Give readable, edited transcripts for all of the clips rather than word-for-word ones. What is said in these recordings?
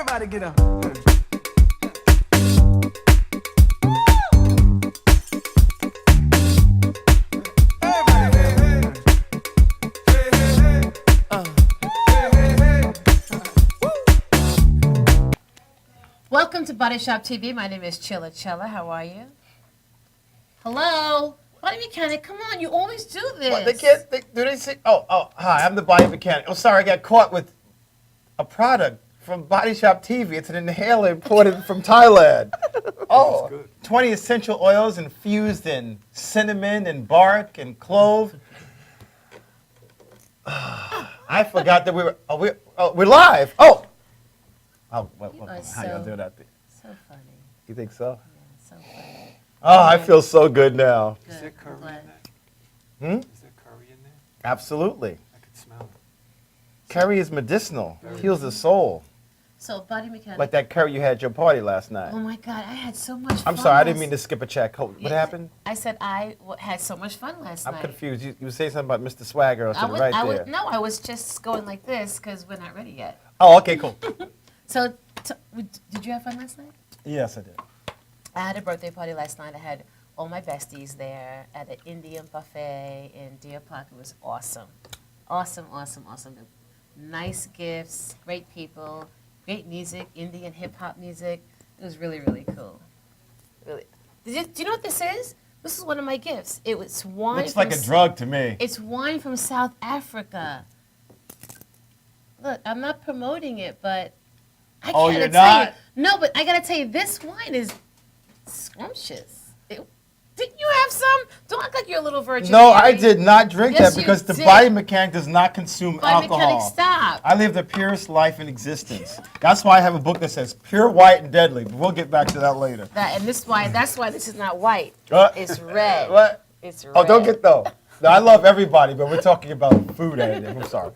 Everybody get up. Welcome to Body Shop TV. My name is Chilla Chella. How are you? Hello? Body mechanic, come on. You always do this. What, they can't, do they say, hi, I'm the body mechanic. Oh, sorry, I got caught with a product from Body Shop TV. It's an inhaler imported from Thailand. Oh, 20 essential oils infused in cinnamon and bark and clove. I forgot that we're live. Oh, how y'all doing out there? So funny. You think so? Yeah, so funny. Oh, I feel so good now. Good. Is there curry in that? Is there curry in there? Absolutely. I could smell it. Curry is medicinal. Heals the soul. So, Body mechanic. Like that curry you had at your party last night. Oh my God, I had so much fun. I'm sorry, I didn't mean to skip a check. What happened? I said I had so much fun last night. I'm confused. You were saying something about Mr. Swagger or something there. No, I was just going like this because we're not ready yet. Oh, okay, cool. So, did you have fun last night? Yes, I did. I had a birthday party last night. I had all my besties there at an Indian buffet in Deer Park. It was awesome. Awesome, awesome, awesome. Nice gifts, great people, great music, Indian hip-hop music. It was really, really cool. Really. Do you know what this is? This is one of my gifts. It was wine. Looks like a drug to me. It's wine from South Africa. Look, I'm not promoting it, but I Oh, gotta you're tell not? you. No, but I gotta tell you, this wine is scrumptious. Didn't you have some? Don't act like you're a little virgin. No, Mary. I did not drink Yes, that because you the did. body mechanic does not consume Body alcohol. mechanic, stop. I live the purest life in existence. That's why I have a book that says pure, white, and deadly. But we'll get back to that later. That's why this is not white. What? It's red. What? It's red. Oh, don't get though. No, I love everybody, but we're talking about food additive. I'm sorry.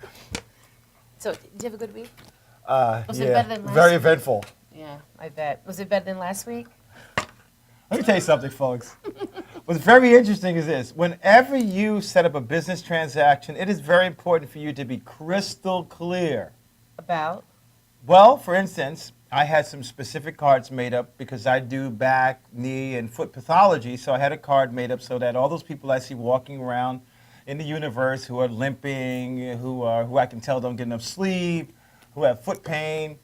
So, did you have a good week? Was Yeah, it better than last very week? eventful. Yeah, I bet. Was it better than last week? Let me tell you something, folks. What's very interesting is this. Whenever you set up a business transaction, it is very important for you to be crystal clear. About? Well, for instance, I had some specific cards made up because I do back, knee, and foot pathology. So I had a card made up so that all those people I see walking around in the universe who are limping, who I can tell don't get enough sleep, who have foot pain,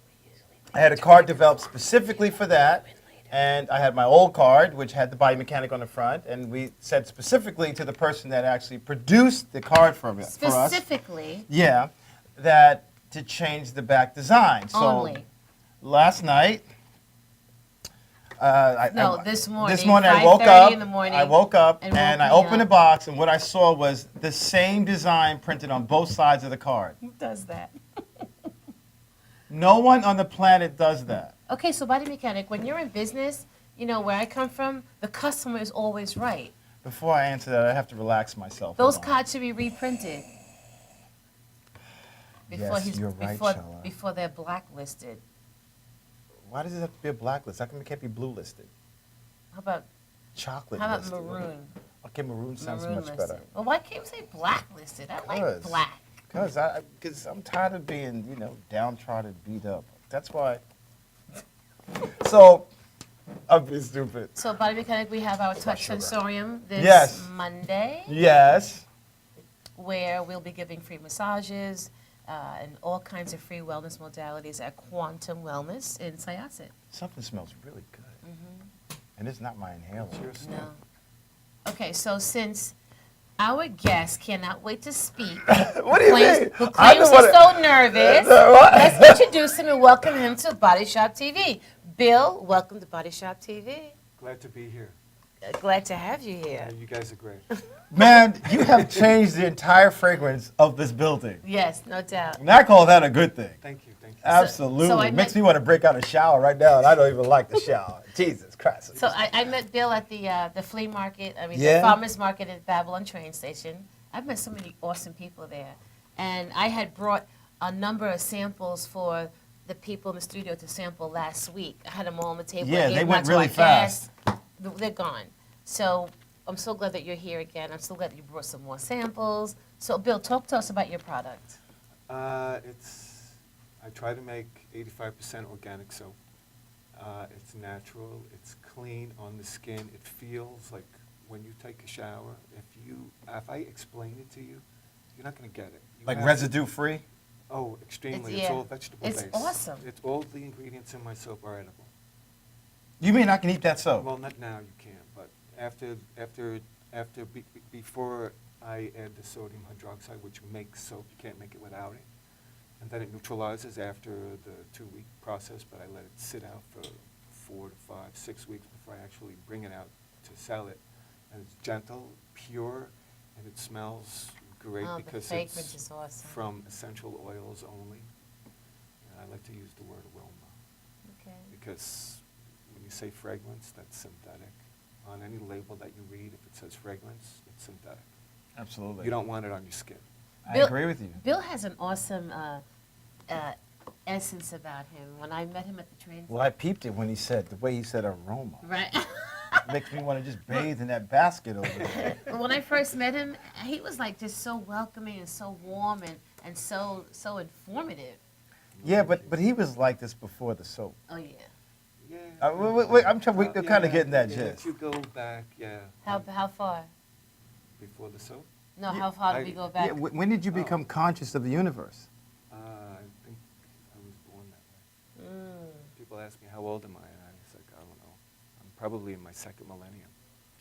I had a card developed specifically for that. And I had my old card, which had the body mechanic on the front, and we said specifically to the person that actually produced the card for us. Specifically? Yeah, that to change the back design. So Only. last night, This morning. This morning I 5:30 woke up. in the morning. I woke up and and woke I me opened up. the box, and what I saw was the same design printed on both sides of the card. Who does that? No one on the planet does that. Okay, so body mechanic, when you're in business, you know, where I come from, the customer is always right. Before I answer that, I have to relax myself. Those Hold on. cards should be reprinted. Yes, you're right, Chella. Before they're blacklisted. Why does it have to be a blacklist? How come it can't be blue listed? How about Chocolate how about listed. maroon? Okay, maroon sounds Maroon much listed. better. Well, why can't we say blacklisted? I like 'Cause- black. Because I'm tired of being, downtrodden, beat up. That's why. So, I'm being stupid. So, body mechanic, we have our touch sugar. sensorium this Yes. Monday, Yes. where we'll be giving free massages and all kinds of free wellness modalities at Quantum Wellness in Syosset. Something smells really good. And it's not my inhaler. No. Okay, so since our guest cannot wait to speak, What do you mean? who I claims don't he's wanna- so nervous, What? let's introduce him and welcome him to Body Shop TV. Bill, welcome to Body Shop TV. Glad to be here. Glad to have you here. You guys are great. Man, you have changed the entire fragrance of this building. Yes, no doubt. And I call that a good thing. Thank you. Thank you. Absolutely. so I Makes met- me want to break out a shower right now, and I don't even like the shower. Jesus Christ. So I met Bill at the flea market, Yeah? the farmer's market at Babylon train station. I've met so many awesome people there. And I had brought a number of samples for the people in the studio to sample last week. I had them all on the table. I Yeah, gave they them went out to our really fast. guests. They're gone. So I'm so glad that you're here again. I'm so glad that you brought some more samples. So Bill, talk to us about your product. It's I try to make 85% organic soap. It's natural, it's clean on the skin. It feels like when you take a shower, if I explain it to you, you're not going to get it. You Like have to- residue free? Oh, extremely. It's- It's yeah. all vegetable It's based. awesome. It's all the ingredients in my soap are edible. You mean I can eat that soap? Well, not now, you can't, but before I add the sodium hydroxide, which makes soap, you can't make it without it. And then it neutralizes after the 2-week process, but I let it sit out for 4 to 5, 6 weeks before I actually bring it out to sell it. And it's gentle, pure, and it smells great Oh, the because fragrance it's is awesome. from essential oils only. And I like to use the word aroma Okay. because when you say fragrance, that's synthetic. On any label that you read, if it says fragrance, it's synthetic. Absolutely. You don't want it on your skin. I Bill- agree with you. Bill has an awesome essence about him. When I met him at the train. Well, I peeped it when he said, the way he said aroma. Right. Makes me want to just bathe in that basket over there. When I first met him, he was like just so welcoming and so warm and so informative. Yeah, but he was like this before the soap. Oh yeah. Yeah. Wait, I'm trying, we're kind Yeah, of getting that yeah, gist. If you go back, yeah. How far? Before the soap? No, how far did we go back? Yeah, when did you Oh. become conscious of the universe? I think I was born that way. Mm. People ask me, how old am I? And I was like, I don't know. I'm probably in my second millennium,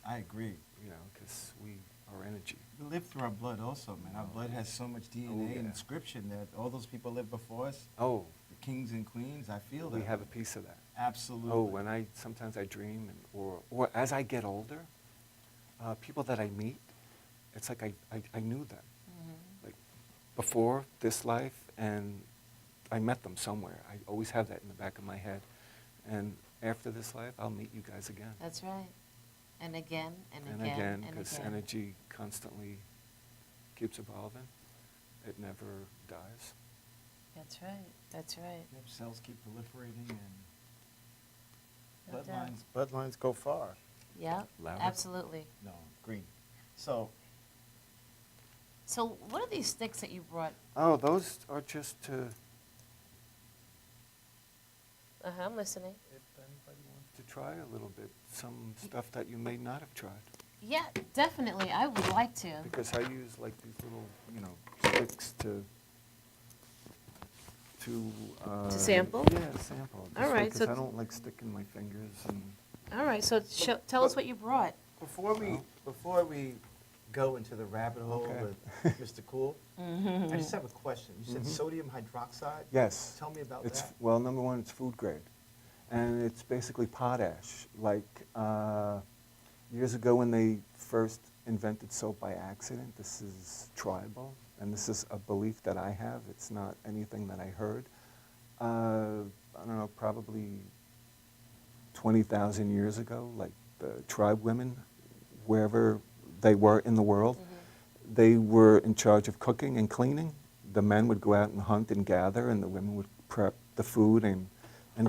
I agree. you know, because we are energy. We live through our blood also, man. Our blood has so much DNA yeah. and inscription that all those people lived before us, Oh, the kings and queens, I feel that. we have a piece of that. Absolutely. Oh, when sometimes I dream, or as I get older, people that I meet, it's like I knew them. Like before this life, and I met them somewhere. I always have that in the back of my head. And after this life, I'll meet you guys again. That's right. And again and And again again, and because again. energy constantly keeps evolving. It never dies. That's right. That's right. Yep, cells keep proliferating and No doubt. bloodlines go far. Yeah. Louder. Absolutely. No, green. So, So what are these sticks that you brought? Oh, those are just to, I'm listening. if anybody wants to try a little bit, some stuff that you may not have tried. Yeah, definitely. I would like to. Because I use like these little, sticks to sample? Yeah, sample. All right, Because so I don't like sticking my fingers and. All right. So tell us what you brought. before we go into the rabbit hole Okay. with Mr. Cool, I just have a question. You said sodium hydroxide? Yes. Tell me about It's, that. well, number one, it's food grade. And it's basically potash. Like years ago when they first invented soap by accident, this is tribal, and this is a belief that I have. It's not anything that I heard. I don't know, probably 20,000 years ago, like the tribe women, wherever they were in the world, they were in charge of cooking and cleaning. The men would go out and hunt and gather, and the women would prep the food and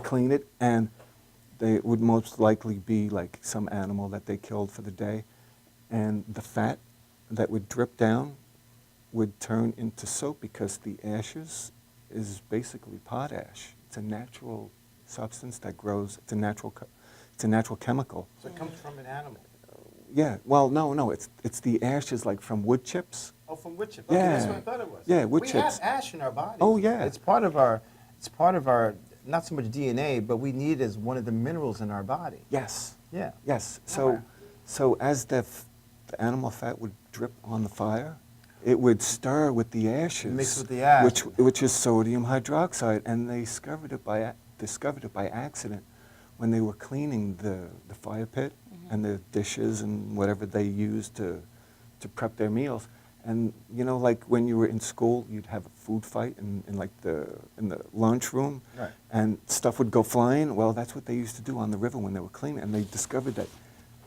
clean it. And they would most likely be like some animal that they killed for the day. And the fat that would drip down would turn into soap because the ashes is basically potash. It's a natural substance that grows. It's a natural chemical. So it comes from an animal. Yeah. Well, no. It's the ashes like from wood chips. Oh, from wood chips. Okay, that's Yeah. what I thought it was. Yeah, wood we chips. have ash in our body. Oh, yeah. It's part of our, not so much DNA, but we need it as one of the minerals in our body. Yes. Yeah. Yes. Okay. So as the animal fat would drip on the fire, it would stir with the ashes. Mix with the ash. Which is sodium hydroxide, and they discovered it by accident when they were cleaning the fire pit and the dishes and whatever they used to prep their meals. And like when you were in school, you'd have a food fight in the lunchroom, Right. and stuff would go flying. Well, that's what they used to do on the river when they were cleaning, and they discovered that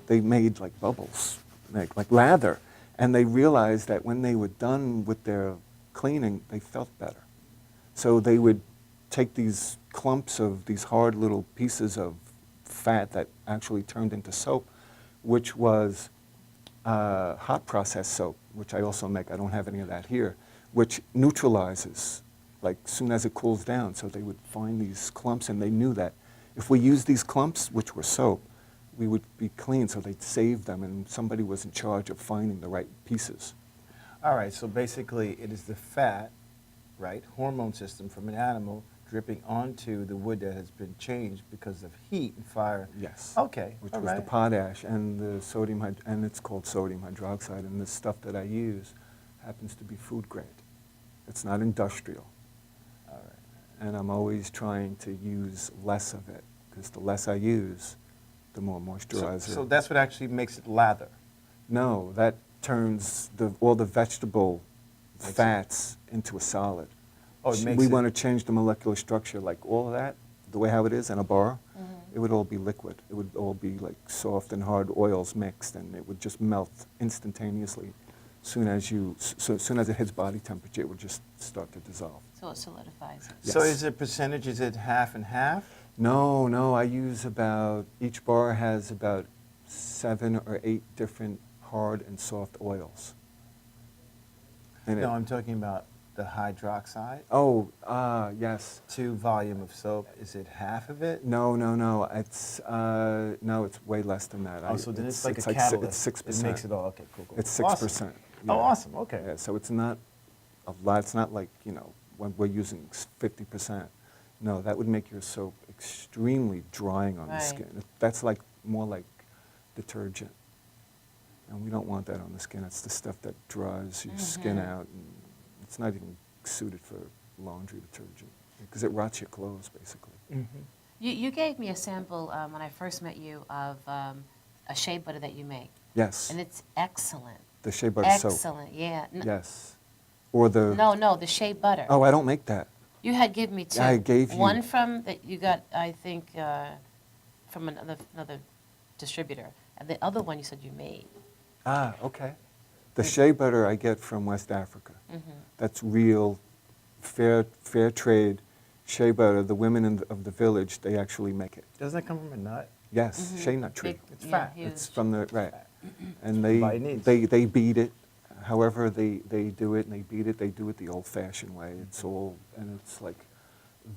they made like bubbles, like lather, and they realized that when they were done with their cleaning, they felt better. So they would take these clumps of these hard little pieces of fat that actually turned into soap, which was hot process soap, which I also make. I don't have any of that here, which neutralizes like soon as it cools down. So they would find these clumps, and they knew that if we used these clumps, which were soap, we would be clean. So they'd save them, and somebody was in charge of finding the right pieces. All right, so basically it is the fat, right, hormone system from an animal dripping onto the wood that has been changed because of heat and fire. Yes. Okay, Which all was the right. potash and the sodium, and it's called sodium hydroxide. And the stuff that I use happens to be food grade. It's not industrial. All right. And I'm always trying to use less of it, because the less I use, the more moisturizer. So that's what actually makes it lather. No, that turns all the vegetable Makes it- fats into a solid. Oh, it makes We it- want to change the molecular structure, like all of that, the way how it is in a bar, Mm-hmm. it would all be liquid. It would all be like soft and hard oils mixed, and it would just melt instantaneously. Soon as it hits body temperature, it would just start to dissolve. So it solidifies it. So Yes. is it percentage, is it half and half? No, I use each bar has about 7 or 8 different hard and soft oils. And No, I'm talking about the hydroxide yes. to volume of soap. Is it half of it? No, it's way less than that. Oh, so then it's like a si- catalyst. It's 6%. It makes it all, okay, cool. It's Awesome. 6%. Oh, awesome, okay. Yeah, so it's not a lot. It's not like, when we're using 50%. No, that would make your soap extremely drying on the Right. skin. That's more like detergent. And we don't want that on the skin. It's the stuff that dries your skin out. And it's not even suited for laundry detergent, because it rots your clothes, basically. Mm-hmm. You gave me a sample when I first met you of a shea butter that you make, Yes, and it's excellent. the shea butter soap. Excellent, yeah. Yes. Or the... No, the shea butter. Oh, I don't make that. You had given me two. I gave you- one from that you got, I think, from another distributor, and the other one you said you made. Ah, okay. The shea butter I get from West Africa. That's real, fair trade shea butter. The women of the village, they actually make it. Doesn't that come from a nut? Yes, shea nut tree. Big, It's yeah, fat. huge. It's from the, right. And Everybody needs. they beat it. However they do it and they beat it, they do it the old-fashioned way. It's it's like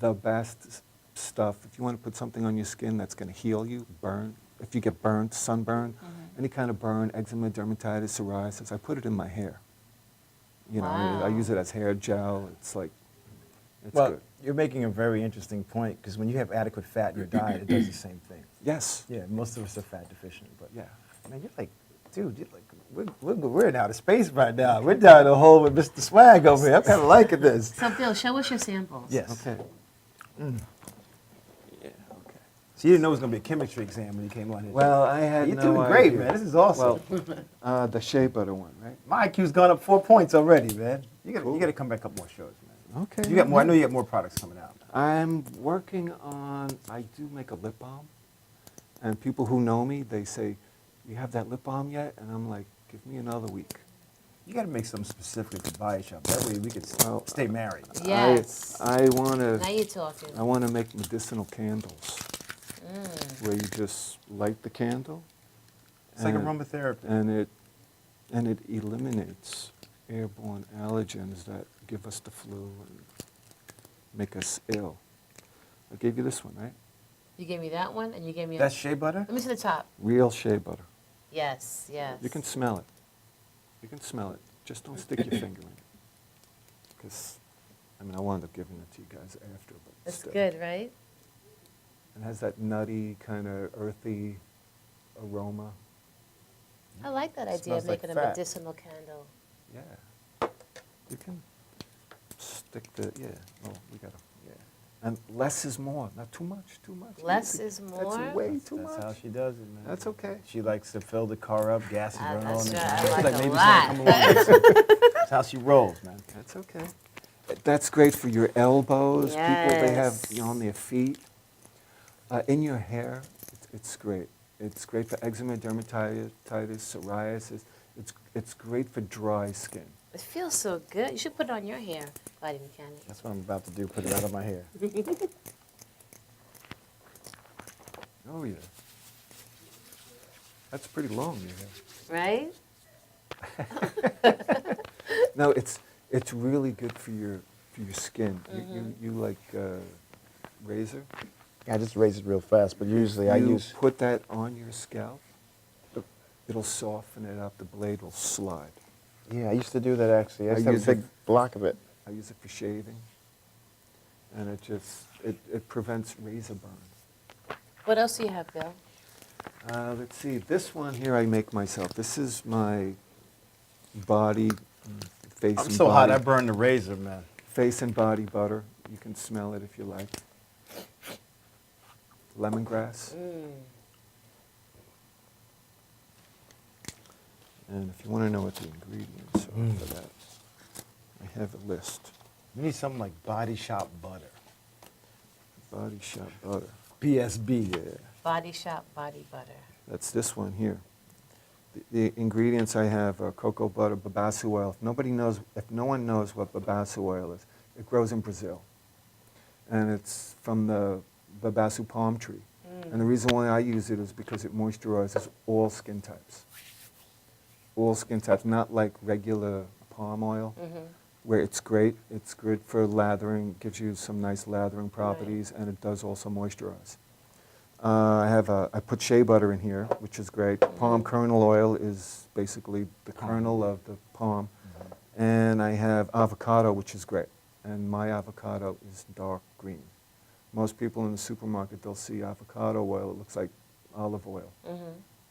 the best stuff. If you want to put something on your skin that's going to heal you, burn, if you get burnt, sunburn, any kind of burn, eczema, dermatitis, psoriasis, I put it in my hair. I Wow. use it as hair gel. It's Well, good. you're making a very interesting point, because when you have adequate fat in your diet, it does the same thing. Yes. Yeah, most of us are fat deficient, but Yeah. man, you're like, dude, we're in outer space right now. We're down the hole with Mr. Swag over here. I'm kind of liking this. So, Bill, show us your samples. Yes. Okay. Yeah, okay. So you didn't know it was going to be a chemistry exam when you came on here. Well, I had you're no doing great, idea. man. This is awesome. Well, the shea butter one, right? My IQ's gone up 4 points already, man. You got Cool. to come back up more shows, man. Okay. You got more. I know you got more products coming out. I'm working on, I do make a lip balm. And people who know me, they say, you have that lip balm yet? And I'm like, give me another week. You got to make something specifically for Body Shop. That way we could Well, stay married. Yes. I want Now to you're talking. I want to make medicinal candles Mm. where you just light the candle. It's like and- aromatherapy. And it eliminates airborne allergens that give us the flu and make us ill. I gave you this one, right? You gave me that one, and you gave me. That's shea butter? Let me see the top. Real shea butter. Yes, yes. You can smell it. You can smell it. Just don't stick your finger in it. Because, I wound up giving it to you guys after. But It's still. good, right? It has that nutty, kind of earthy aroma. I like that idea of Smells like making a fat. medicinal candle. Yeah. You can stick yeah. Oh, we got to, yeah. And less is more. Not too much, too much. Less is more? That's way too That's much. how she does it, man. That's okay. She likes to fill the car up, gas is running That's on right. it. I She's like a maybe lot. someone come along. That's how she rolls, man. That's okay. That's great for your elbows. People, they have, Yes. on their feet. In your hair, it's great. It's great for eczema, dermatitis, psoriasis. It's great for dry skin. It feels so good. You should put it on your hair, Vitamin Candy. That's what I'm about to do, put it out of my hair. Oh, yeah. That's pretty long, your hair. Right? No, it's really good for your for your skin. You like razor? I just raise it real fast, but usually I You use. put that on your scalp, it'll soften it up, the blade will slide. Yeah, I used to do that actually. I I used to have use a it- big block of it. I use it for shaving, and it prevents razor burn. What else do you have, Bill? Let's see, this one here I make myself. This is my body, face I'm and so hot, body, I burned the razor, man. face and body butter. You can smell it if you like. Lemongrass. And if you want to know what the ingredients are for that, I have a list. You need something like Body Shop butter. Body Shop butter. BSB. Yeah, Body Shop Body Butter. that's this one here. The ingredients I have are cocoa butter, babassu oil. If no one knows what babassu oil is, it grows in Brazil. And it's from the babassu palm tree. And the reason why I use it is because it moisturizes all skin types. All skin types, not like regular palm oil, where it's great. It's good for lathering, gives you some nice lathering properties, and it does also moisturize. I put shea butter in here, which is great. Palm kernel oil is basically the kernel of the palm. And I have avocado, which is great. And my avocado is dark green. Most people in the supermarket, they'll see avocado oil. It looks like olive oil.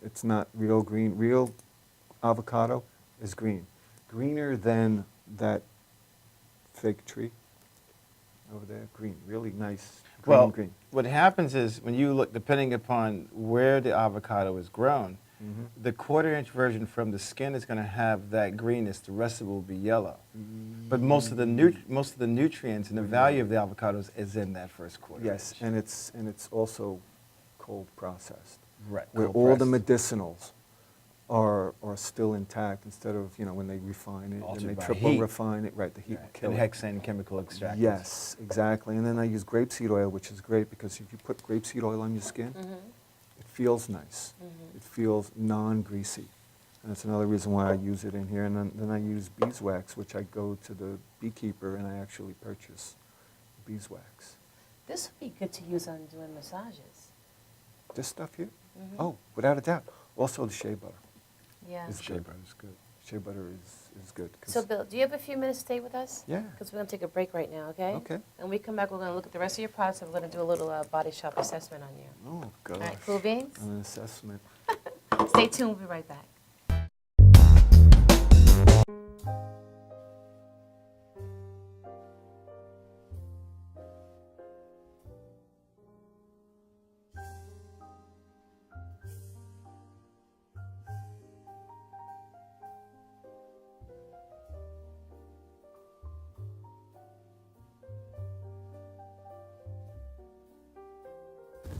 It's not real green. Real avocado is green. Greener than that fig tree over there. Green, really nice green, green. What happens is when you look, depending upon where the avocado is grown, the quarter-inch version from the skin is going to have that greenness. The rest of it will be yellow. But most of the nutrients and the value of the avocados is in that first quarter. Yes, and it's also cold processed. Right. Where cold all the pressed. medicinals are still intact instead of, when they refine it Altered and they by triple heat. refine it, right, the heat will Right. kill And it. hexane chemical extractants. Yes, exactly. And then I use grapeseed oil, which is great because if you put grapeseed oil on your skin, it feels nice. It feels non-greasy. And that's another reason why I use it in here. And then I use beeswax, which I go to the beekeeper and I actually purchase beeswax. This would be good to use on doing massages. This stuff here? Oh, without a doubt. Also the shea butter. Yeah. It's Shea good. butter is good. Shea butter is good. 'Cause- So, Bill, do you have a few minutes to stay with us? Yeah. Because we're going to take a break right now, okay? Okay. And we come back, we're going to look at the rest of your products, and we're going to do a little body shop assessment on you. Oh, gosh. All right, cool beans? An assessment. Stay tuned, we'll be right back.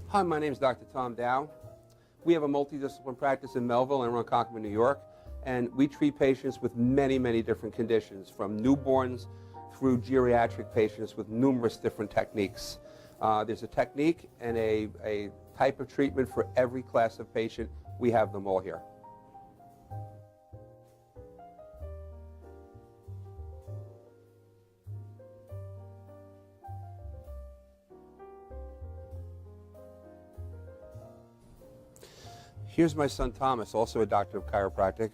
Hi, my name is Dr. Tom Dow. We have a multidiscipline practice in Melville and Ronkonkoma, New York, and we treat patients with many, many different conditions, from newborns through geriatric patients with numerous different techniques. There's a technique and a type of treatment for every class of patient. We have them all here. Here's my son Thomas, also a doctor of chiropractic,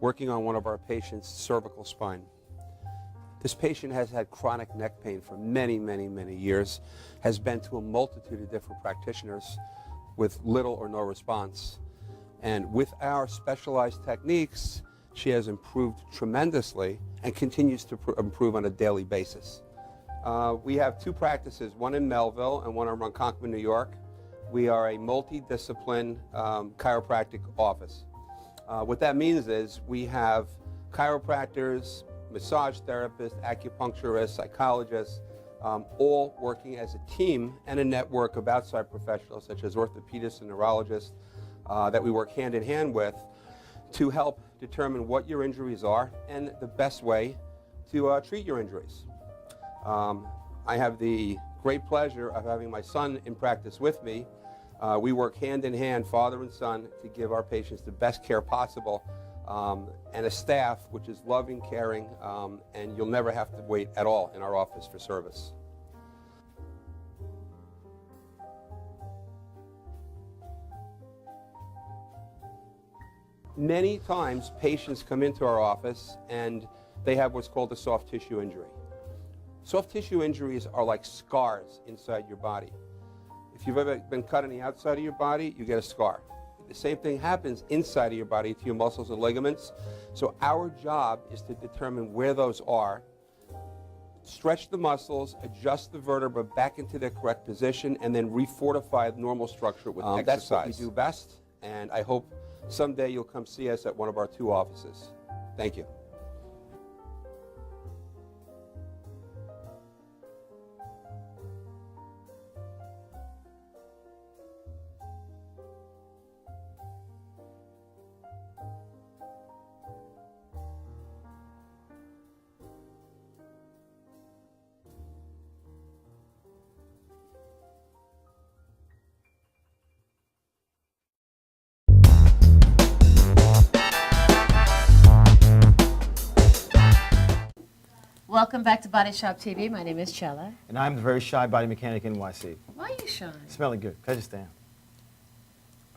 working on one of our patients' cervical spine. This patient has had chronic neck pain for many, many, many years, has been to a multitude of different practitioners with little or no response. And with our specialized techniques, she has improved tremendously and continues to improve on a daily basis. We have two practices, one in Melville and one in Ronkonkoma, New York. We are a multidiscipline chiropractic office. What that means is we have chiropractors, massage therapists, acupuncturists, psychologists, all working as a team and a network of outside professionals such as orthopedists and neurologists that we work hand in hand with to help determine what your injuries are and the best way to treat your injuries. I have the great pleasure of having my son in practice with me. We work hand in hand, father and son, to give our patients the best care possible and a staff which is loving, caring, and you'll never have to wait at all in our office for service. Many times patients come into our office and they have what's called a soft tissue injury. Soft tissue injuries are like scars inside your body. If you've ever been cut on the outside of your body, you get a scar. The same thing happens inside of your body to your muscles and ligaments. So our job is to determine where those are, stretch the muscles, adjust the vertebra back into their correct position, and then refortify the normal structure with exercise. That's what we do best, and I hope someday you'll come see us at one of our 2 offices. Thank you. Welcome back to Body Shop TV. My name is Chella. And I'm the very shy body mechanic NYC. Why are you shy? Smelling good. Can I just stand?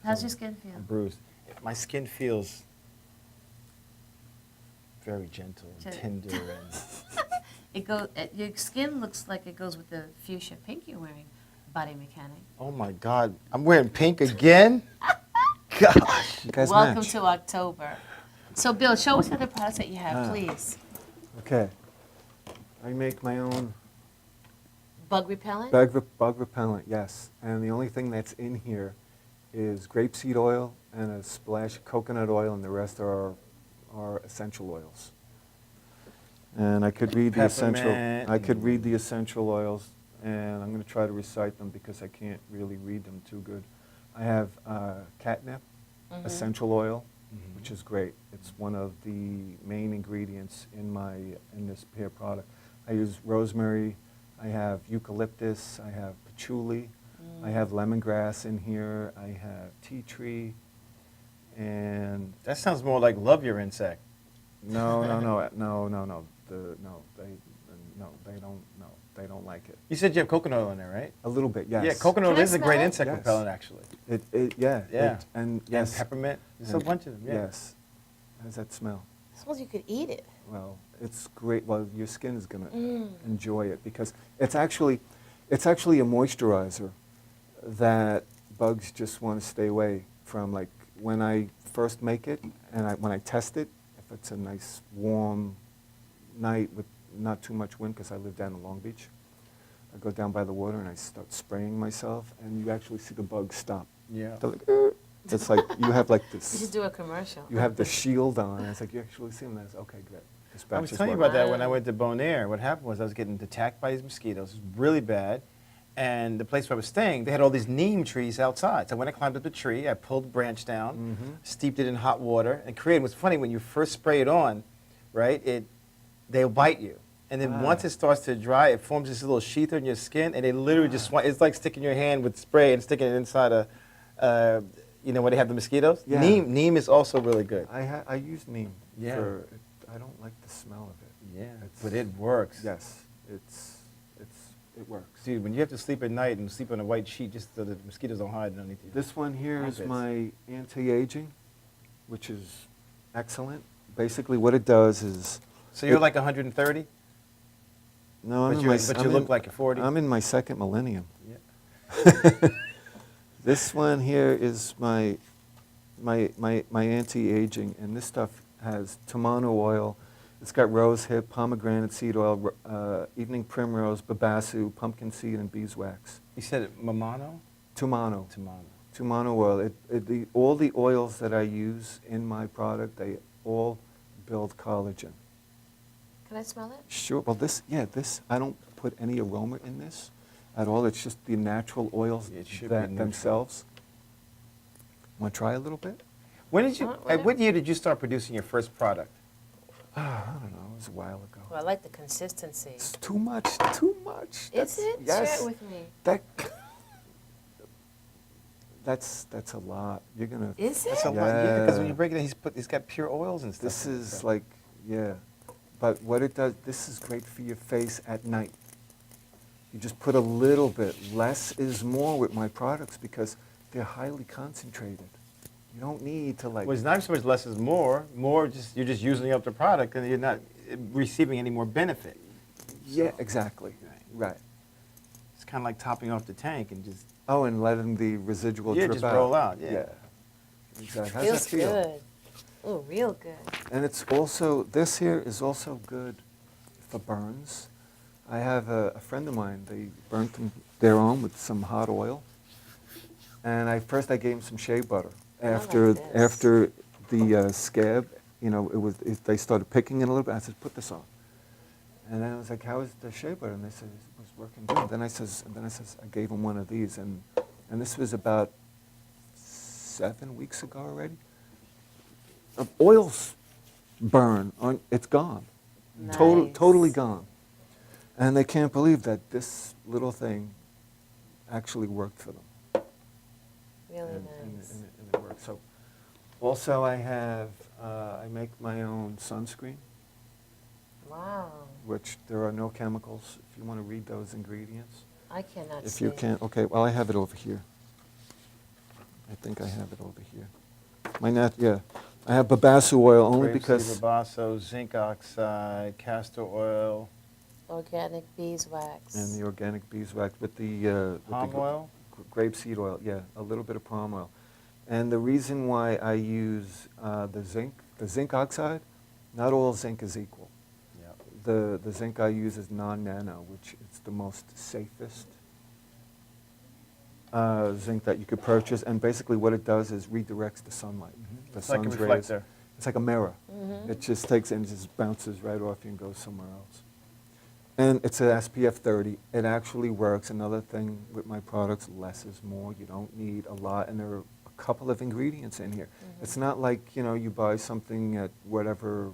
How's your skin feel? I'm bruised. My skin feels very gentle and tender. And Your skin looks like it goes with the fuchsia pink you're wearing, Body Mechanic. oh my God, I'm wearing pink again? Gosh. You guys Welcome match. to October. So, Bill, show us other products that you have, please. Okay. I make my own Bug repellent? bug repellent, yes. And the only thing that's in here is grapeseed oil and a splash of coconut oil, and the rest are essential oils. And I could read the Peppermint. I could read the essential oils, and I'm going to try to recite them because I can't really read them too good. I have catnip, essential oil, which is great. It's one of the main ingredients in this hair product. I use rosemary, I have eucalyptus, I have patchouli, I have lemongrass in here, I have tea tree, and That sounds more like love your insect. no, they don't like it. You said you have coconut oil in there, right? A little bit, yes. Yeah, coconut Can I is a smell great it? insect Yes. repellent, actually. Yeah. Yeah. And And yes. peppermint. There's a and- bunch of them, yeah. Yes. How does that smell? I suppose you could eat it. Well, it's great. Well, your skin is going to enjoy it because it's actually a moisturizer that bugs just want to stay away from. Like when I first make it and when I test it, if it's a nice warm night with not too much wind, because I live down in Long Beach, I go down by the water and I start spraying myself, and you actually see the bugs stop. Yeah. They're like, "Er." It's like you have like You should this. do a commercial. You have the shield on. It's like you actually see them. That's okay, good. This I was batch is telling you working. about that when I went to Bonaire. What happened was I was getting attacked by these mosquitoes. It was really bad. And the place where I was staying, they had all these neem trees outside. So when I climbed up the tree, I pulled the branch down, steeped it in hot water, and created. What's funny, when you first spray it on, right, they'll bite you. And then once it starts to dry, it forms this little sheath on your skin, and they literally just want, it's like sticking your hand with spray and sticking it inside where they have the mosquitoes. Yeah. Neem is also really good. I use neem. Yeah. I don't like the smell of it. Yeah, It's- but it works. Yes, it works. Dude, when you have to sleep at night and sleep on a white sheet just so the mosquitoes don't hide underneath you. This one here is Armpits. my anti-aging, which is excellent. Basically, what it does is So you're like 130? no, I'm But in you my, but I'm you in- look like you're 40? I'm in my second millennium. Yeah. This one here is my anti-aging, and this stuff has tamano oil. It's got rose hip, pomegranate seed oil, evening primrose, babasu, pumpkin seed, and beeswax. You said Mamano? Tamano. Tamano. Tamano oil. All the oils that I use in my product, they all build collagen. Can I smell it? Sure. Well, this, I don't put any aroma in this at all. It's just the natural oils It should be neutral. themselves. Want to try a little bit? When did you? What- At what year did you start producing your first product? I don't know. It was a while ago. Well, I like the consistency. It's too much. Too much. Is it? Yes. Share it with me. That. That's a lot. You're gonna. Is That's a it? lot, yeah, because when Yeah. you break it down, he's got pure oils and stuff. This in it, is so. like, yeah. But what it does, this is great for your face at night. You just put a little bit. Less is more with my products because they're highly concentrated. You don't need to like. Well, it's not so much less is more. More, just you're just using up the product, and you're not receiving any more benefit. Yeah, exactly. Right. It's kind of like topping off the tank and just Oh, and letting the residual Yeah, drip just out. roll out, yeah. Exactly. How's Feels that feel? good. Oh, real good. And it's also, this here is also good for burns. I have a friend of mine, they burnt their own with some hot oil. And first I gave him some shea butter. After, this. after the scab, they started picking it a little bit, I said, put this on. And then I was like, how is the shea butter? And they said, it was working good. Then I says, I gave him one of these, and this was about 7 weeks ago already. Oils burn, it's gone. Nice. Totally gone. And they can't believe that this little thing actually worked for them. Really and, nice. and it worked. So, also I make my own sunscreen, Wow. which there are no chemicals. If you want to read those ingredients. I cannot If see. you can't, okay, well I have it over here. I think I have it over here. Yeah. I have babasu oil only grapeseed, because, babaso, zinc oxide, castor oil, Organic beeswax. and the organic beeswax with the palm oil. grapeseed oil, yeah, a little bit of palm oil. And the reason why I use the zinc oxide, not all zinc is equal. Yeah. The zinc I use is non-nano, which is the most safest zinc that you could purchase. And basically what it does is redirects the sunlight. The It's like a sun's rays. reflector. It's like a mirror. Mm-hmm. It just takes it and just bounces right off you and goes somewhere else. And it's an SPF 30. It actually works. Another thing with my products, less is more. You don't need a lot, and there are a couple of ingredients in here. Mm-hmm. It's not like, you buy something at wherever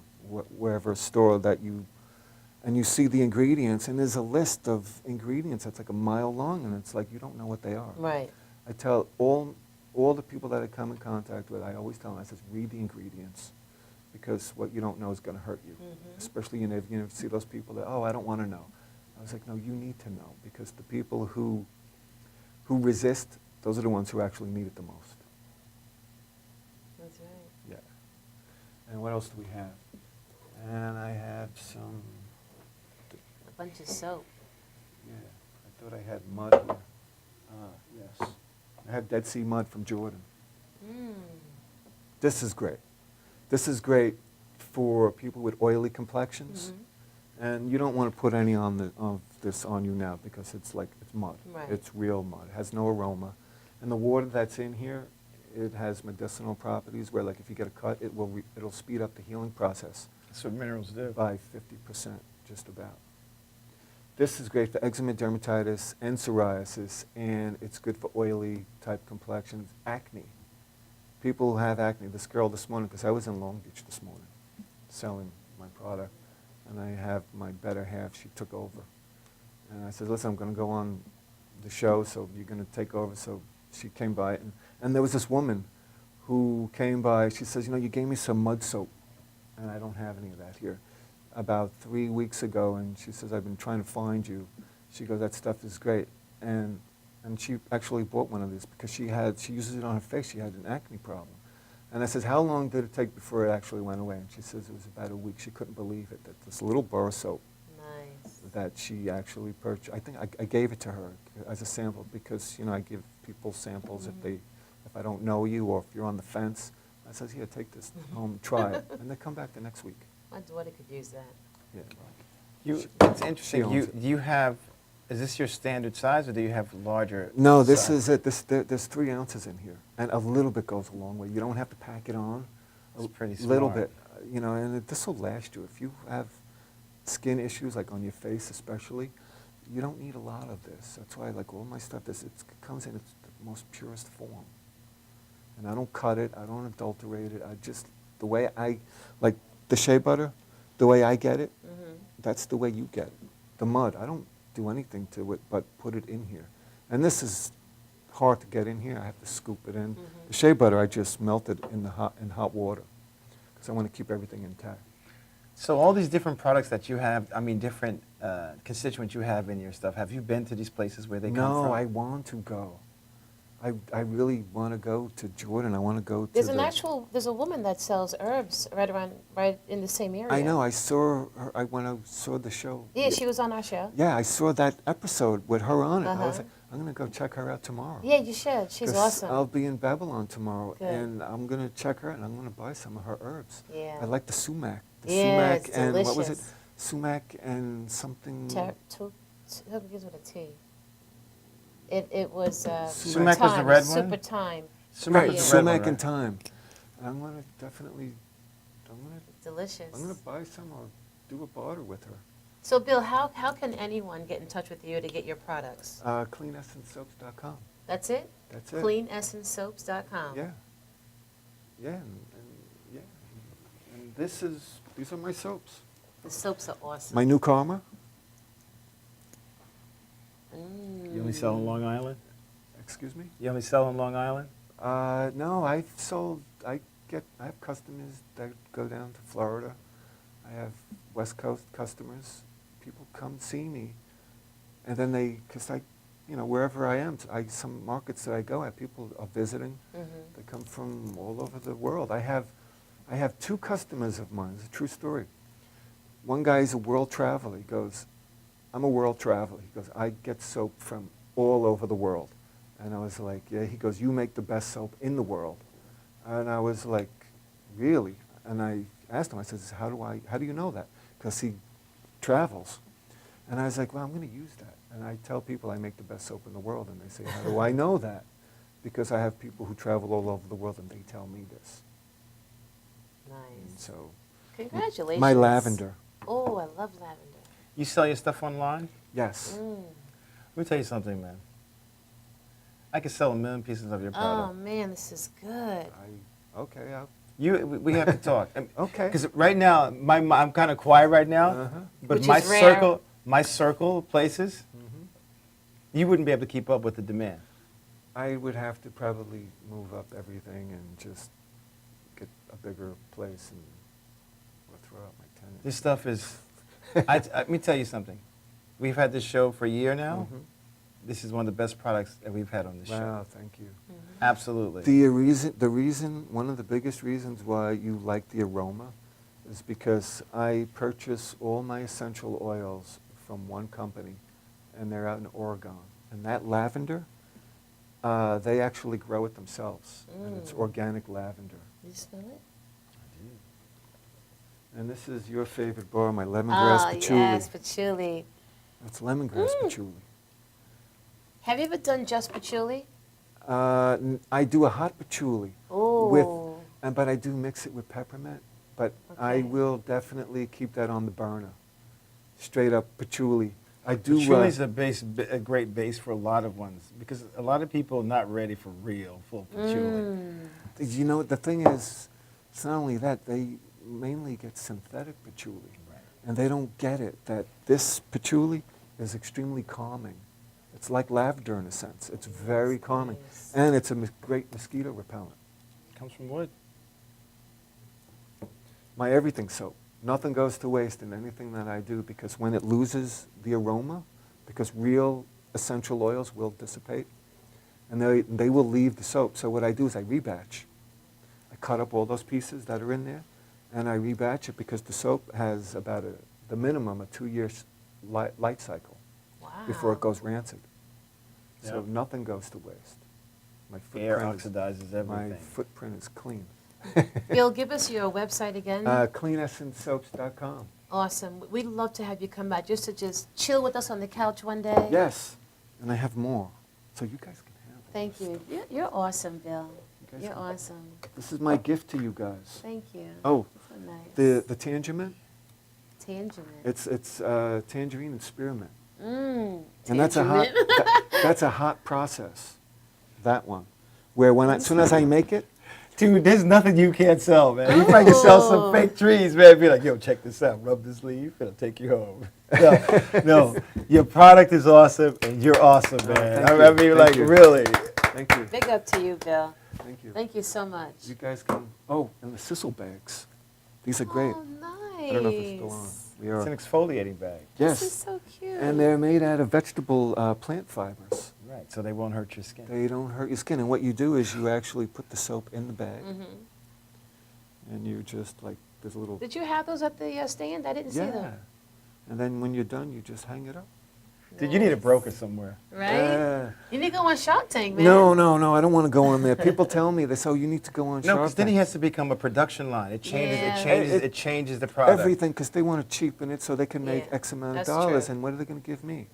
store that and you see the ingredients, and there's a list of ingredients that's like a mile long, and it's like you don't know what they are. Right. I tell all the people that I come in contact with, I always tell them, I says, read the ingredients, because what you don't know is going to hurt you. Mm-hmm. Especially, you see those people that, oh, I don't want to know. I was like, no, you need to know, because the people who resist, those are the ones who actually need it the most. That's right. Yeah. And what else do we have? And I have some, A bunch of soap. yeah, I thought I had mud here. Yes. I have Dead Sea mud from Jordan. Mm. This is great. This is great for people with oily complexions. Mm-hmm. And you don't want to put any of this on you now because it's mud. Right. It's real mud. It has no aroma. And the water that's in here, it has medicinal properties where, like, if you get a cut, it'll speed up the healing process That's what minerals do. by 50%, just about. This is great for eczema, dermatitis, and psoriasis, and it's good for oily type complexions, acne. People who have acne. This girl this morning, because I was in Long Beach this morning selling my product, and I have my better half, she took over. And I said, listen, I'm going to go on the show, so you're going to take over. So she came by, and there was this woman who came by. She says, you gave me some mud soap, and I don't have any of that here, about 3 weeks ago. And she says, I've been trying to find you. She goes, that stuff is great. And she actually bought one of these because she uses it on her face. She had an acne problem. And I says, how long did it take before it actually went away? And she says it was about a week. She couldn't believe it, that this little bar soap Nice. that she actually purchased. I think I gave it to her as a sample because, I give people samples if I don't know you or if you're on the fence. I says, here, take this home, try it. And they come back the next week. My daughter could use that. Yeah. It's interesting. owns You have, is this your standard size, or do you have larger? No, this size? is it. There's 3 ounces in here. And a little bit goes a long way. You don't have to pack it on. It's pretty little smart. bit, and this will last you. If you have skin issues, like on your face especially, you don't need a lot of this. That's why, like, all my stuff, it comes in its the most purest form. And I don't cut it. I don't adulterate it. The way like the shea butter, the way I get it, that's the way you get it. The mud, I don't do anything to it but put it in here. And this is hard to get in here. I have to scoop it in. The shea butter I just melted in hot water because I want to keep everything intact. So all these different products that you have, I mean, different constituents you have in your stuff, have you been to these places where they come from? No, I want to go. I really want to go to Jordan. I want to go to There's a woman that sells herbs right in the same area. I know. I saw her. When I saw the show. Yeah, she was on our show. Yeah, I saw that episode with her on it. I was Uh-huh. like, I'm going to go check her out tomorrow. Yeah, you should. She's 'Cause awesome. I'll be in Babylon tomorrow, Good. and I'm going to check her out, and I'm going to buy some of her herbs. Yeah. I like the sumac. The Yeah, sumac it's and what was it? delicious. Sumac and something. It begins with a T. It was Sumac was the thyme, red one? super thyme. Sumac Right, was the red sumac one, and right? thyme. I'm going to definitely, Delicious. I'm going to buy some or do a barter with her. So, Bill, how can anyone get in touch with you to get your products? CleanEssenceSoaps.com. That's it? That's it. CleanEssenceSoaps.com. Yeah. Yeah, yeah. And these are my soaps. The soaps are awesome. My new Karma. You only sell in Long Island? Excuse me? You only sell in Long Island? No, I have customers that go down to Florida. I have West Coast customers. People come see me. And then because wherever I am, some markets that I go at, people are visiting. They come from all over the world. I have two customers of mine. It's a true story. One guy is a world traveler. He goes, I'm a world traveler. He goes, I get soap from all over the world. And I was like, yeah. He goes, you make the best soap in the world. And I was like, really? And I asked him, I said, how do you know that? Because he travels. And I was like, well, I'm going to use that. And I tell people I make the best soap in the world. And they say, how do I know that? Because I have people who travel all over the world and they tell me this. And Nice. so, Congratulations. my lavender. Oh, I love lavender. You sell your stuff online? Yes. Mm. Let me tell you something, man. I could sell 1 million pieces of your Oh, product. man, this is good. Okay. We have to talk. Okay. Because right now, I'm kind of quiet right now, Uh-huh. but Which my is rare. circle of places, you wouldn't be able to keep up with the demand. I would have to probably move up everything and just get a bigger place and throw out my tenants. This stuff is, let me tell you something. We've had this show for a year now. Mhm. This is one of the best products that we've had on this show. Wow, thank you. Absolutely. One of the biggest reasons why you like the aroma is because I purchase all my essential oils from one company, and they're out in Oregon. And that lavender, they actually grow it themselves, and it's organic lavender. You smell it? And this is your favorite bar, my lemongrass patchouli. Yes, patchouli. That's lemongrass patchouli. Have you ever done just patchouli? I do a hot patchouli, Oh. but I do mix it with peppermint. But I Okay. will definitely keep that on the burner. Straight up patchouli. I do. Patchouli is a great base for a lot of ones because a lot of people are not ready for real full patchouli. You know, the thing is, it's not only that, they mainly get synthetic patchouli. Right. And they don't get it, that this patchouli is extremely calming. It's like lavender in a sense. It's very calming. Nice. And it's a great mosquito repellent. Comes from wood. My everything soap. Nothing goes to waste in anything that I do because when it loses the aroma, because real essential oils will dissipate, and they will leave the soap. So what I do is I rebatch. I cut up all those pieces that are in there, and I rebatch it because the soap has about the minimum a 2-year light cycle Wow. before it goes rancid. So Yep. nothing goes to waste. My Air footprint oxidizes everything. my footprint is clean. Bill, give us your website again. CleanEssenceSoaps.com. Awesome. We'd love to have you come back just to chill with us on the couch one day. Yes, and I have more, so you guys can have it. Thank you. You're awesome, Bill. You guys You're can- awesome. This is my gift to you guys. Thank you. Oh, So nice. the Tangerine. Tangerine. It's Tangerine Experiment, Mmm. and that's that's a hot process. That one, where as soon as I make it, Dude, there's nothing you can't sell, man. You might can sell some Oh. fake trees, man. Be like, yo, check this out. Rub this leaf. It'll take you home. No, your product is awesome, and you're awesome, man. thank I you. mean, Thank like, you. really. Thank you. Big up to you, Bill. Thank you. Thank you so much. You guys can. Oh, and the sisal bags. These are great. Oh, nice. I don't know if it's still on. We It's are. an exfoliating bag. This is Yes. so cute. And they're made out of vegetable plant fibers. Right, so they won't hurt your skin. They don't hurt your skin. And what you do is you actually put the soap in the bag, and you just like there's a little. Did you have those at the stand? I didn't see Yeah. them. And then when you're done, you just hang it up. Dude, you need a broker somewhere. Right? Yeah. You need to go on Shark Tank, man. No, I don't want to go on there. People tell me this. Oh, you need to go on No, Shark because then Tank. he has to become a production line. It changes. Yeah. It changes the product. Everything, because they want to cheapen it so they can make Yeah, X amount of that's dollars. true. And what are they going to give me?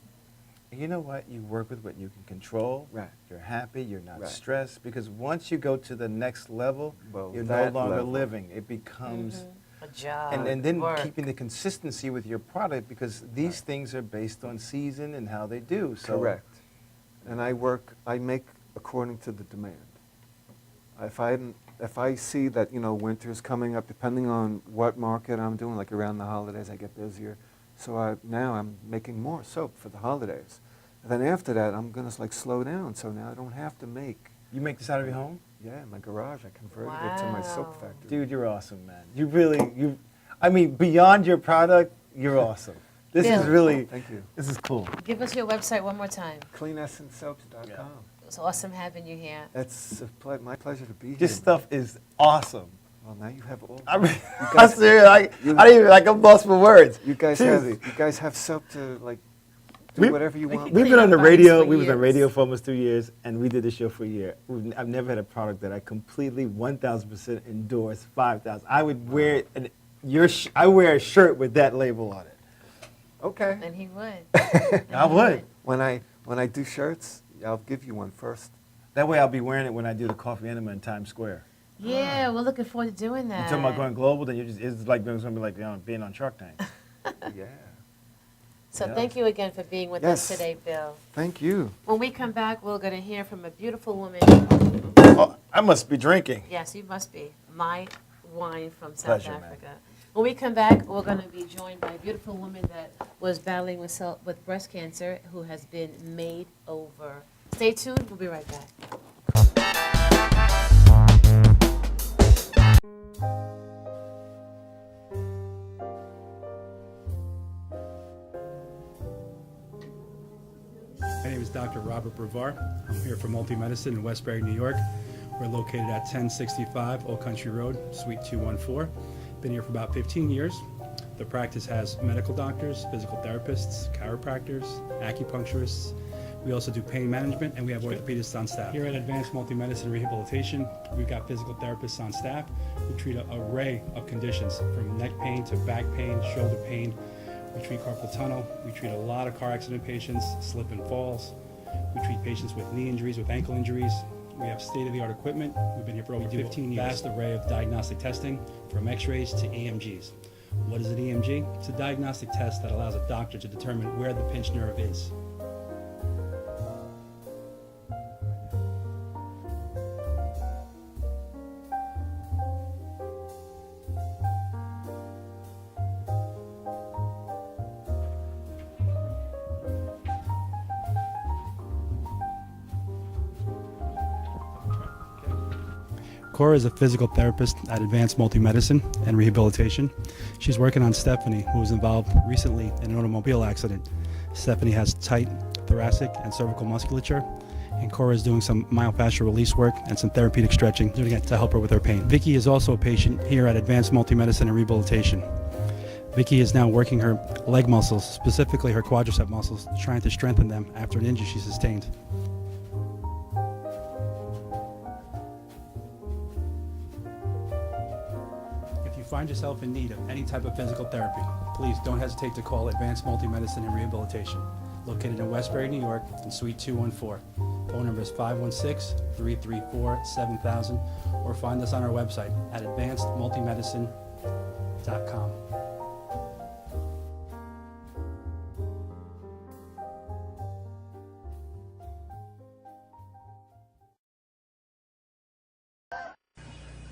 You know what? You work with what you can control. Right. You're happy. You're not Right. stressed. Because once you go to the next level, Well, you're no that longer level. living. It becomes, A job. and then work. keeping the consistency with your product, because these things are based on season and how they do. So Correct. And I make according to the demand. If I see that, winter's coming up, depending on what market I'm doing, like around the holidays, I get busier. So now I'm making more soap for the holidays. And then after that, I'm going to slow down. So now I don't have to make. You make this out of your home? Yeah, in my garage, I converted it to my soap Wow. factory. Dude, you're awesome, man. I mean, beyond your product, you're awesome. This is Bill. really, Thank you. this is cool. Give us your website one more time. CleanEssenceSoaps.com. It's awesome having you here. It's my pleasure to be here. This stuff is awesome. Well, now you have all. I mean, guys- I'm serious. I didn't even, I'm lost for words. You guys have soap to do whatever you want. We've Clean been on the our bodies radio. for We was on years. radio for almost 2 years, and we did the show for a year. I've never had a product that I completely 1,000% endorse. 5,000. I would wear I wear a shirt with that label on it. Okay. And he would. I would. When I do shirts, I'll give you one first. That way, I'll be wearing it when I do the coffee enema in Times Square. Yeah, we're looking forward to doing You're that. talking about going global, then it's like it's gonna be like being on Shark Tank. Yeah. So Yeah. thank you again for being with Yes. us today, Bill. Thank you. When we come back, we're going to hear from a beautiful woman. Oh, I must be drinking. Yes, you must be. My wine from South Pleasure, man. Africa. When we come back, we're going to be joined by a beautiful woman that was battling with breast cancer who has been made over. Stay tuned. We'll be right back. My name is Dr. Robert Brevard. I'm here for Multi-Medicine in Westbury, New York. We're located at 1065 Old Country Road, Suite 214. Been here for about 15 years. The practice has medical doctors, physical therapists, chiropractors, acupuncturists. We also do pain management, and we have orthopedists on staff. Here at Advanced Multi-Medicine and Rehabilitation, we've got physical therapists on staff who treat an array of conditions, from neck pain to back pain, shoulder pain. We treat carpal tunnel. We treat a lot of car accident patients, slip and falls. We treat patients with knee injuries, with ankle injuries. We have state-of-the-art equipment. We've been here for over 15 years. Vast array of diagnostic testing, from x-rays to EMGs. What is an EMG? It's a diagnostic test that allows a doctor to determine where the pinched nerve is. Cora is a physical therapist at Advanced Multi-Medicine and Rehabilitation. She's working on Stephanie, who was involved recently in an automobile accident. Stephanie has tight thoracic and cervical musculature, and Cora is doing some myofascial release work and some therapeutic stretching doing it to help her with her pain. Vicky is also a patient here at Advanced Multi-Medicine and Rehabilitation. Vicky is now working her leg muscles, specifically her quadricep muscles, trying to strengthen them after an injury she sustained. If you find yourself in need of any type of physical therapy, please don't hesitate to call Advanced Multi-Medicine and Rehabilitation, located in Westbury, New York, in Suite 214. Phone number is 516-334-7000, or find us on our website at advancedmultimedicine.com.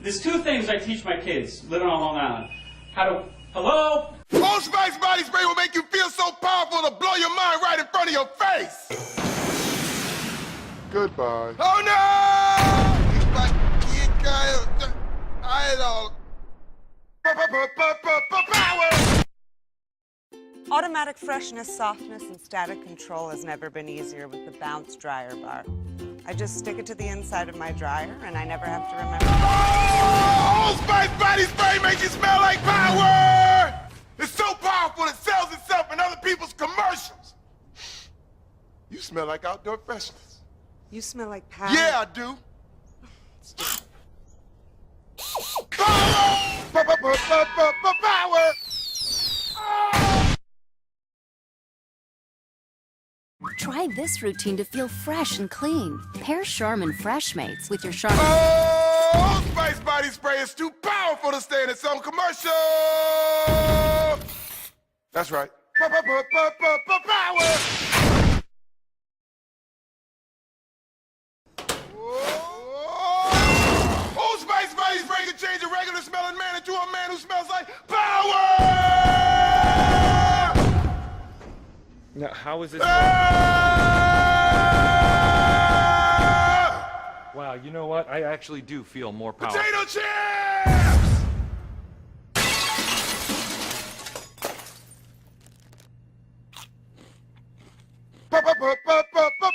There's two things I teach my kids living on Long Island. How to, hello? Old Spice body spray will make you feel so powerful to blow your mind right in front of your face. Goodbye. Oh no! He's like, I don't. Power! Automatic freshness, softness, and static control has never been easier with the Bounce Dryer Bar. I just stick it to the inside of my dryer, and I never have to remember. Oh, Old Spice body spray makes you smell like power! It's so powerful it sells itself in other people's commercials. You smell like outdoor freshness. You smell like power. Yeah, I do. Power! Power! Try this routine to feel fresh and clean. Pair Charmin Fresh Mates with your Charmin. Oh, Old Spice body spray is too powerful to stay in its own commercial. That's right. Power! Old Spice body spray can change a regular smelling man into a man who smells like power! Now, how is this? Wow, you know what? I actually do feel more powerful. Potato chips!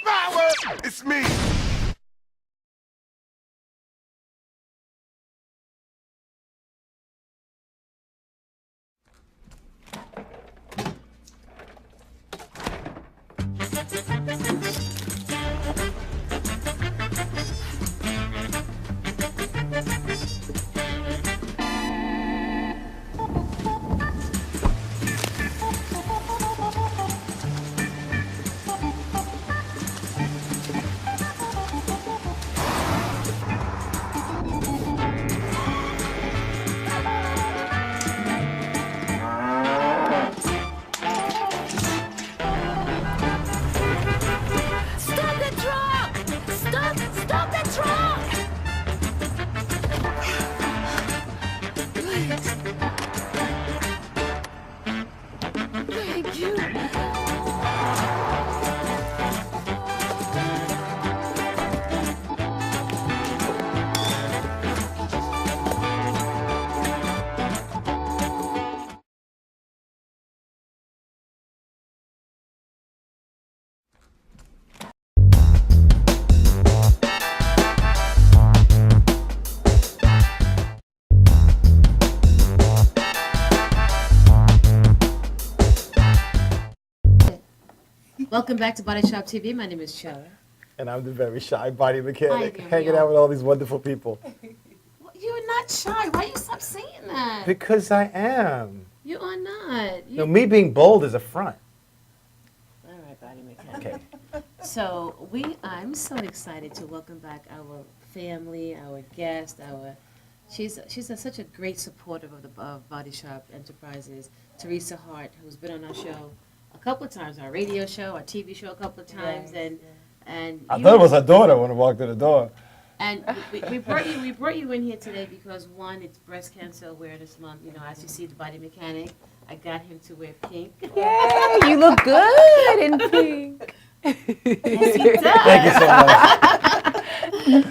Power! It's me. Welcome back to Body Shop TV. My name is Shara. And I'm the very shy body mechanic, Hi, hanging Danielle. out with all these wonderful people. You're not shy. Why you stop saying that? Because I am. You are not. No, me being bold is a front. All right, body mechanic. Okay. So I'm so excited to welcome back our family, our guest, she's such a great supporter of Body Shop Enterprises, Theresa Hart, who's been on our show a couple of times, our radio show, our TV show a couple of times, and I thought it was her daughter when I walked in the door. And we brought you in here today because one, it's Breast Cancer Awareness Month. You know, as you see the body mechanic, I got him to wear pink. Yay, you look good in pink. Yes, he does. Thank you so much.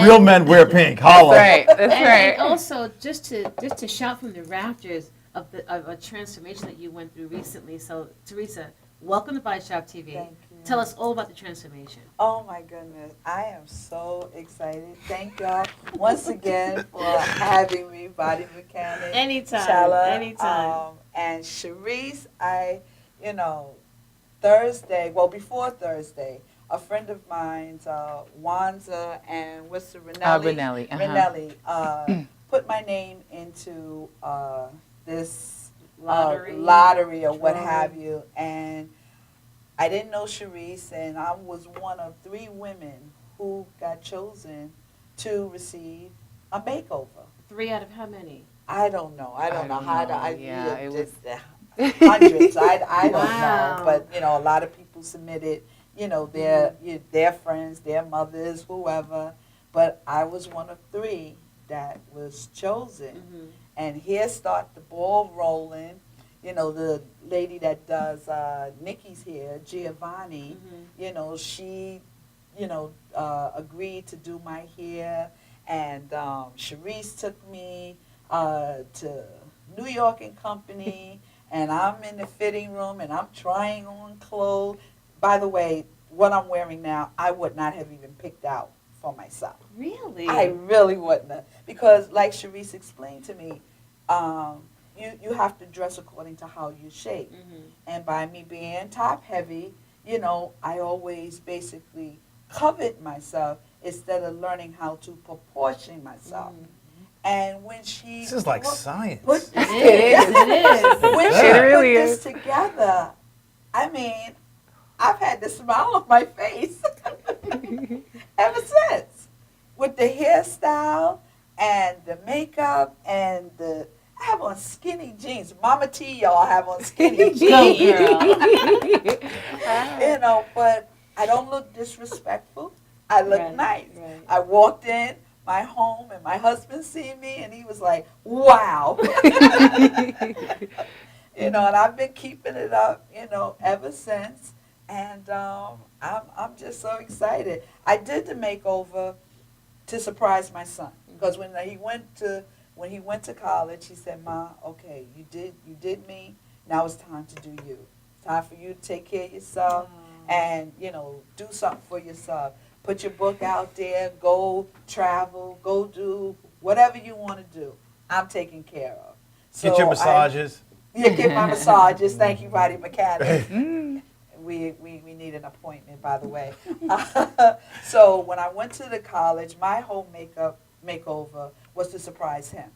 Real men wear pink. Holla. That's right. That's right. And also, just to shout from the rafters of a transformation that you went through recently. So, Theresa, welcome to Body Shop TV. Thank you. Tell us all about the transformation. Oh my goodness, I am so excited. Thank y'all once again for having me, Body Mechanic. Anytime, Chala, anytime. And Sharice, Thursday, well before Thursday, a friend of mine's, Wanza and what's the Rinelli? Rinelli, put my name into this lottery or what have you, and I didn't know Sharice, and I was one of 3 women who got chosen to receive a makeover. 3 out of how many? I don't know. I don't know how to. It was hundreds. I don't Wow. know, but a lot of people submitted. Their friends, their mothers, whoever. But I was one of 3 that was chosen, and here start the ball rolling. The lady that does Nikki's hair, Giovanni, she agreed to do my hair, and Sharice took me to New York and Company, and I'm in the fitting room, and I'm trying on clothes. By the way, what I'm wearing now, I would not have even picked out for myself. Really? I really wouldn't have. Because like Sharice explained to me, you have to dress according to how you shape. And by me being top heavy, I always basically covered myself instead of learning how to proportion myself. And when she This is like science. put this It is. when she put this together, I mean, I've had the smile on my face ever since. With the hairstyle and the makeup and I have on skinny jeans. Mama T, y'all have on skinny jeans. But I don't look disrespectful. I look nice. Right. I walked in my home and my husband seen me and he was like, wow. And I've been keeping it up, ever since. And I'm just so excited. I did the makeover to surprise my son, because when he went to college, he said, "Ma, okay, you did me. Now it's time to do you. It's time for you to take care of yourself and do something for yourself. Put your book out there. Go travel. Go do whatever you want to do. I'm taking care of." So Get your massages. Get my massages. Thank you, body mechanic. We need an appointment, by the way. So when I went to the college, my whole makeover was to surprise him,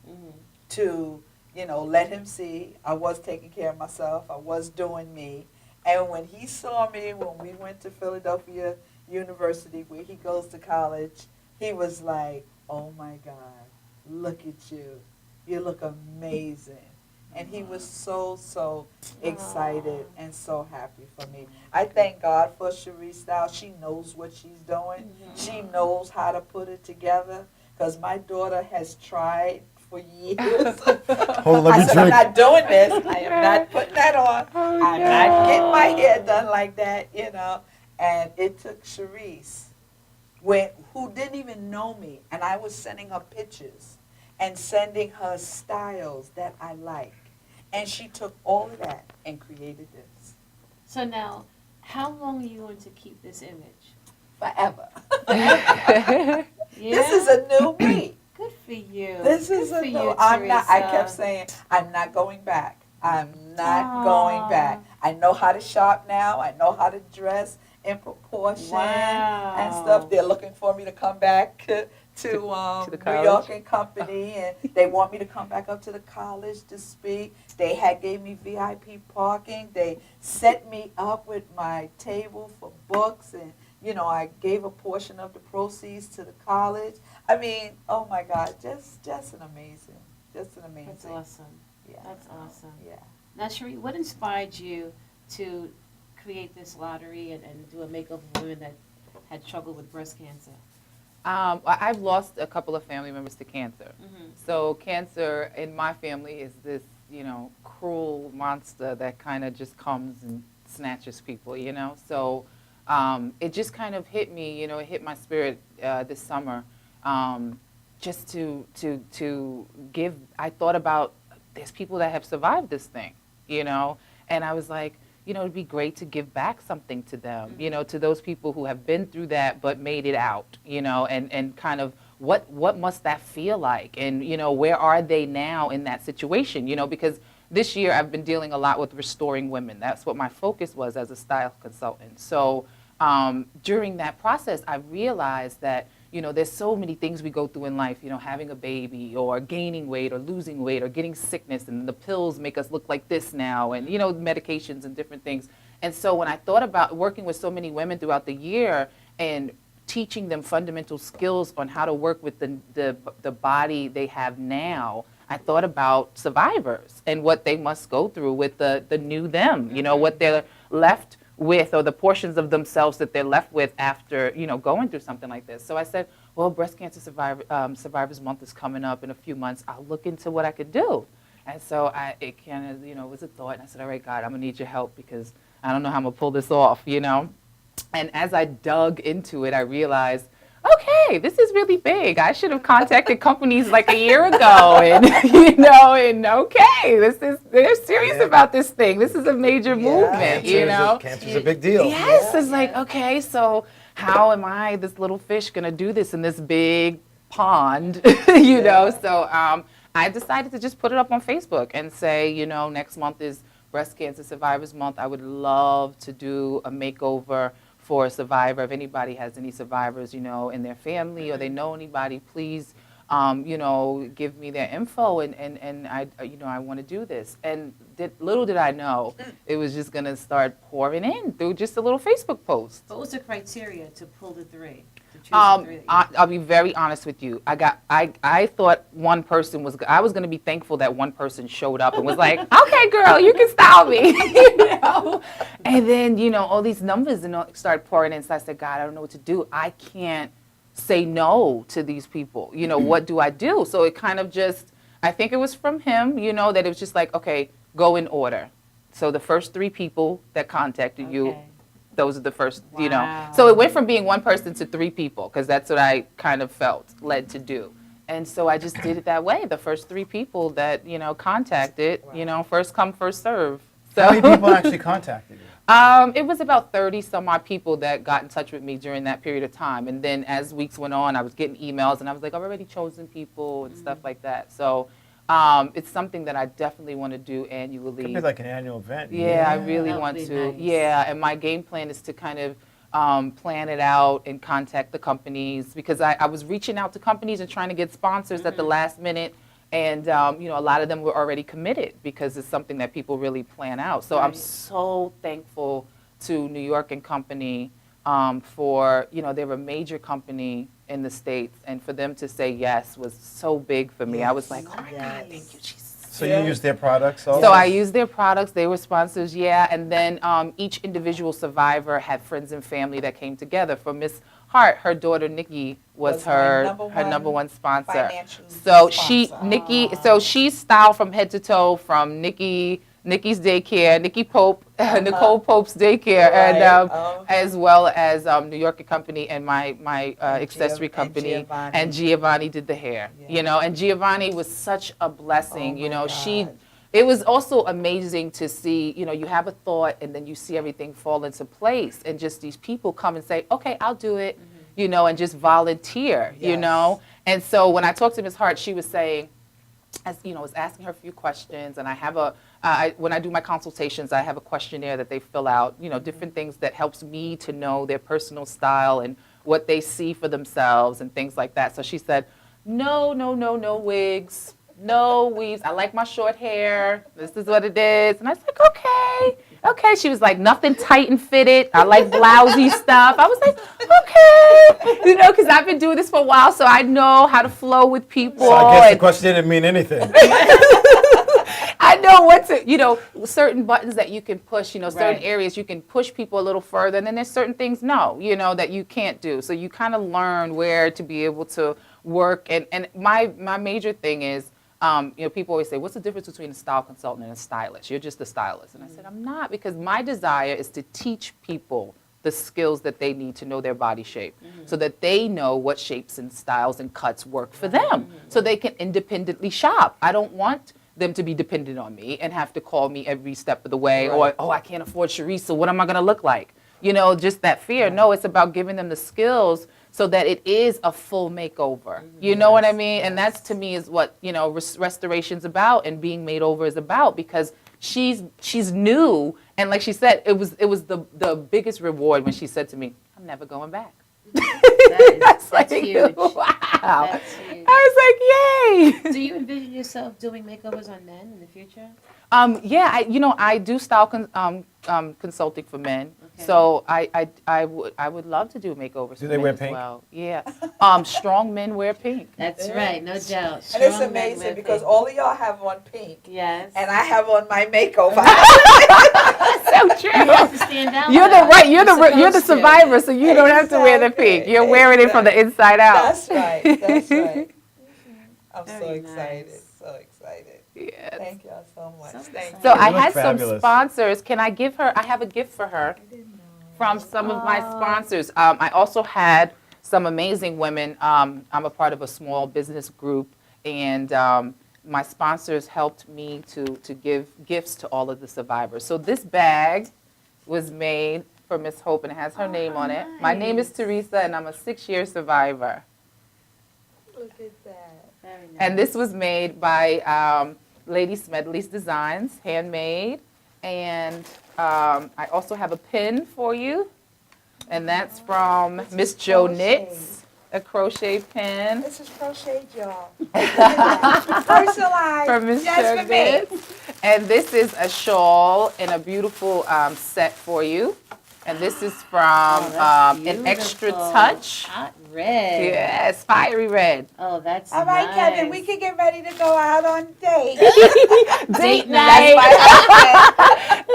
to let him see I was taking care of myself, I was doing me. And when he saw me, when we went to Philadelphia University, where he goes to college, he was like, "Oh my God, look at you. You look amazing." And he was so excited and so happy for me. I thank God for Sharice now. She knows what she's doing. She knows how to put it together. Because my daughter has tried for years. Hold on, let me I said, drink. "I'm not doing this. I am not putting that on. I'm not getting my hair done like that, And it took Sharice, who didn't even know me, and I was sending her pictures and sending her styles that I like. And she took all of that and created this. So now, how long are you going to keep this image? Forever. Yeah? This is a new me. Good for you. This Good is for a you, new. I kept Teresa. saying, I'm not going back. I'm not going back. I know how to shop now. I know how to dress in proportion and stuff. They're looking for me to come back to New York and Company, and they want me to come back up to the college to speak. They gave me VIP parking. They set me up with my table for books, and I gave a portion of the proceeds to the college. I mean, oh my God, just an amazing. That's awesome. Yeah. That's awesome. Yeah. Now, Cherie, what inspired you to create this lottery and do a makeover for women that had struggled with breast cancer? I've lost a couple of family members to cancer. So cancer in my family is this, cruel monster that kind of just comes and snatches people, So it just kind of hit me, it hit my spirit this summer. Just to give, I thought about, there's people that have survived this thing, and I was like, it'd be great to give back something to them, to those people who have been through that but made it out, and kind of what must that feel like, and where are they now in that situation, because this year I've been dealing a lot with restoring women. That's what my focus was as a style consultant. So during that process, I realized that there's so many things we go through in life, having a baby or gaining weight or losing weight or getting sickness, and the pills make us look like this now, and medications and different things. And so when I thought about working with so many women throughout the year and teaching them fundamental skills on how to work with the body they have now, I thought about survivors and what they must go through with the new them, what they're left with, or the portions of themselves that they're left with after, going through something like this. So I said, well, Breast Cancer Survivors Month is coming up in a few months. I'll look into what I could do. And so it kind of, was a thought. And I said, all right, God, I'm going to need your help because I don't know how I'm going to pull this off, And as I dug into it, I realized, okay, this is really big. I should have contacted companies like a year ago, and and okay, they're serious about this thing. This is a major movement, Cancer's a big deal. Yes, it's like, okay, so how am I, this little fish, gonna do this in this big pond, So I decided to just put it up on Facebook and say, next month is Breast Cancer Survivors Month. I would love to do a makeover for a survivor. If anybody has any survivors, in their family or they know anybody, please, give me their info and I want to do this. And little did I know, it was just going to start pouring in through just a little Facebook post. What was the criteria to pull the three? I'll be very honest with you. I thought one person I was going to be thankful that one person showed up and was like, okay, girl, you can style me, And then, all these numbers started pouring in. So I said, God, I don't know what to do. I can't say no to these people. What do I do? So it kind of I think it was from him, that it was just like, okay, go in order. So the first 3 people that contacted you, those are the first, So it went from being one person to 3 people, because that's what I kind of felt led to do. And so I just did it that way. The first 3 people that, contacted, first come, first serve. So How many people actually contacted you? It was about 30 some odd people that got in touch with me during that period of time. And then as weeks went on, I was getting emails and I was like, I've already chosen people and stuff like that. So it's something that I definitely want to do annually. Could be like an annual event. Yeah, I really want to. Nice. Yeah, and my game plan is to kind of plan it out and contact the companies, because I was reaching out to companies and trying to get sponsors at the last minute. And, a lot of them were already committed because it's something that people really plan out. So I'm so thankful to New York and Company for, they're a major company in the States. And for them to say yes was so big for me. I was like, oh, my God, thank you, Jesus. So you use their products also? So I used their products. They were sponsors, yeah. And then each individual survivor had friends and family that came together. For Miss Hart, her daughter Nikki was her number one sponsor. So she styled from head to toe, from Nikki's daycare, Nicole Pope's daycare, and as well as New York and Company and my accessory company, and Giovanni did the hair. And Giovanni was such a blessing. It was also amazing to see, you have a thought and then you see everything fall into place, and just these people come and say, okay, I'll do it, and just volunteer, And so when I talked to Ms. Hart, she was saying, was asking her a few questions, and I have when I do my consultations, I have a questionnaire that they fill out, different things that helps me to know their personal style and what they see for themselves and things like that. So she said, no wigs. No weaves. I like my short hair. This is what it is. And I was like, okay. She was like, nothing tight and fitted. I like blousy stuff. I was like, okay. Because I've been doing this for a while, so I know how to flow with people. So I guess the question didn't mean anything. I know what to, certain buttons that you can push, certain areas you can push people a little further, and then there's certain things, that you can't do. So you kind of learn where to be able to work. And my major thing is, people always say, what's the difference between a style consultant and a stylist? You're just a stylist. And I said, I'm not, because my desire is to teach people the skills that they need to know their body shape, so that they know what shapes and styles and cuts work for them, so they can independently shop. I don't want them to be dependent on me and have to call me every step of the way, or, oh, I can't afford Charisse, so what am I going to look like? Just that fear. No, it's about giving them the skills so that it is a full makeover. You know what I mean? And that's, to me, is what, restoration's about and being made over is about, because she's new. And like she said, it was the biggest reward when she said to me, I'm never going back. That's huge. Wow. That's huge. I was like, yay. Do you envision yourself doing makeovers on men in the future? Yeah, I do style consulting for men. Okay. So I would love to do makeovers. Do they wear pink? Well. Yeah. Strong men wear pink. That's right, no doubt. And it's amazing because all of y'all have on pink. Yes. And I have on my makeover. So true. You have to stand out. You're the survivor, so you don't have to wear the pink. You're wearing it from the inside out. That's right. I'm so excited. Nice. So excited. Yes. Thank y'all so much. So I had some sponsors. Can I give her? I have a gift for her. from some of my sponsors. I also had some amazing women. I'm a part of a small business group, and my sponsors helped me to give gifts to all of the survivors. So this bag was made for Miss Hope, and it has her name on it. My name is Theresa, and I'm a 6-year survivor. Look at that. Very nice. And this was made by Lady Smedley's Designs, handmade. And I also have a pin for you, and that's from Miss Jo Knits, a crochet pin. This is crocheted, y'all. Personalized. From Miss just Jo for me. Knits. And this is a shawl in a beautiful set for you. And this is from An Extra Touch. Hot red. Yes, fiery red. Oh, that's All right, nice. Kevin, we can get ready to go out on date. Date night.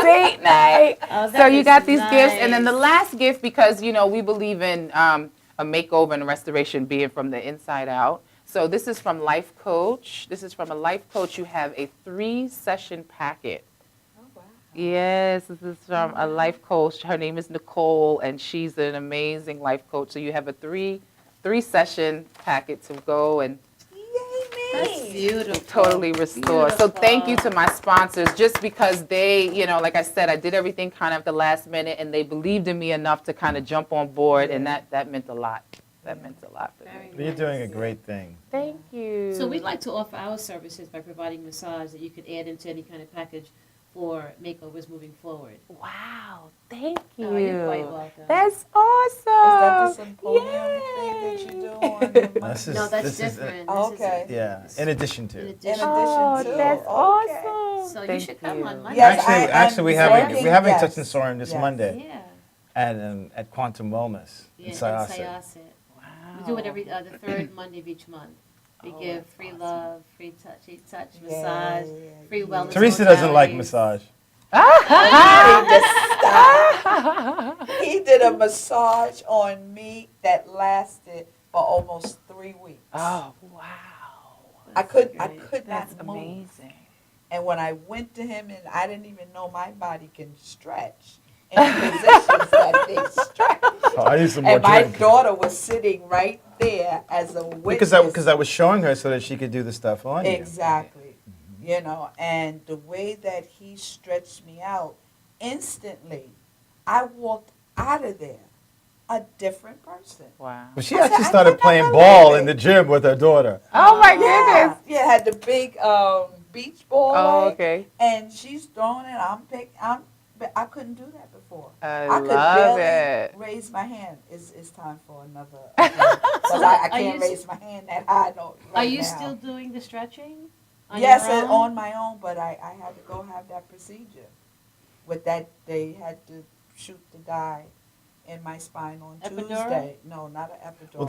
Date night. Oh, So that you is got these gifts. And then the nice. last gift, because, you know, we believe in a makeover and restoration being from the inside out. So this is from Life Coach. This is from a Life Coach. You have a 3-session packet. Oh, wow. Yes, this is from a life coach. Her name is Nicole, and she's an amazing life coach. So you have a 3-session packet to go and That's beautiful. totally restore. So thank you to my sponsors, just because they, you know, like I said, I did everything kind of at the last minute, and they believed in me enough to kind of jump on board, and that meant a lot. That meant a lot for me. Very You're nice. doing a great thing. Thank you. So we'd like to offer our services by providing massage that you could add into any kind of package for makeovers moving forward. Wow, thank you. Oh, you're quite welcome. That's Is that the awesome. symposium thing that you do on the This No, that's this is, different. Okay. yeah, in addition In to. In addition. Oh, addition to. that's Okay. awesome. So you Thank should come on Monday. Yes, Actually, we I'm having thinking, touch and yes. soaring this Yes. Monday Yeah. at Quantum Wellness Yeah, in in Syosset. Syosset. Wow. We do it every the third Monday of each month. We Oh, give that's free awesome. love, free touch, Yeah, massage, yeah, free yeah. wellness. Teresa doesn't like modalities. massage. He did a massage on me that lasted for almost 3 weeks. Oh, wow. I could That's not move. amazing. And when I went to him, and I didn't even know my body can stretch in positions that they stretch. Oh, I need some more And my drink. daughter was sitting right there as a witness. Because I was showing her so that she could do the stuff on you. Exactly. You know, and the way that he stretched me out, instantly, I walked out of there a different person. Wow. But she I said, actually I started could playing never ball leave in it. the gym with her daughter. Oh, my goodness. Yeah, had the big beach ball. Oh, leg, okay. And she's throwing it. But I couldn't do that before. I could love barely it. raise my hand. It's time for another. Because I Are can't you raise my hand that high. No, Are right you now. still doing the stretching? On Yes, your and own? on my own, but I had to go have that procedure. With that, they had to shoot the dye in my spine on Epidural? Tuesday. No, not an epidural. Well,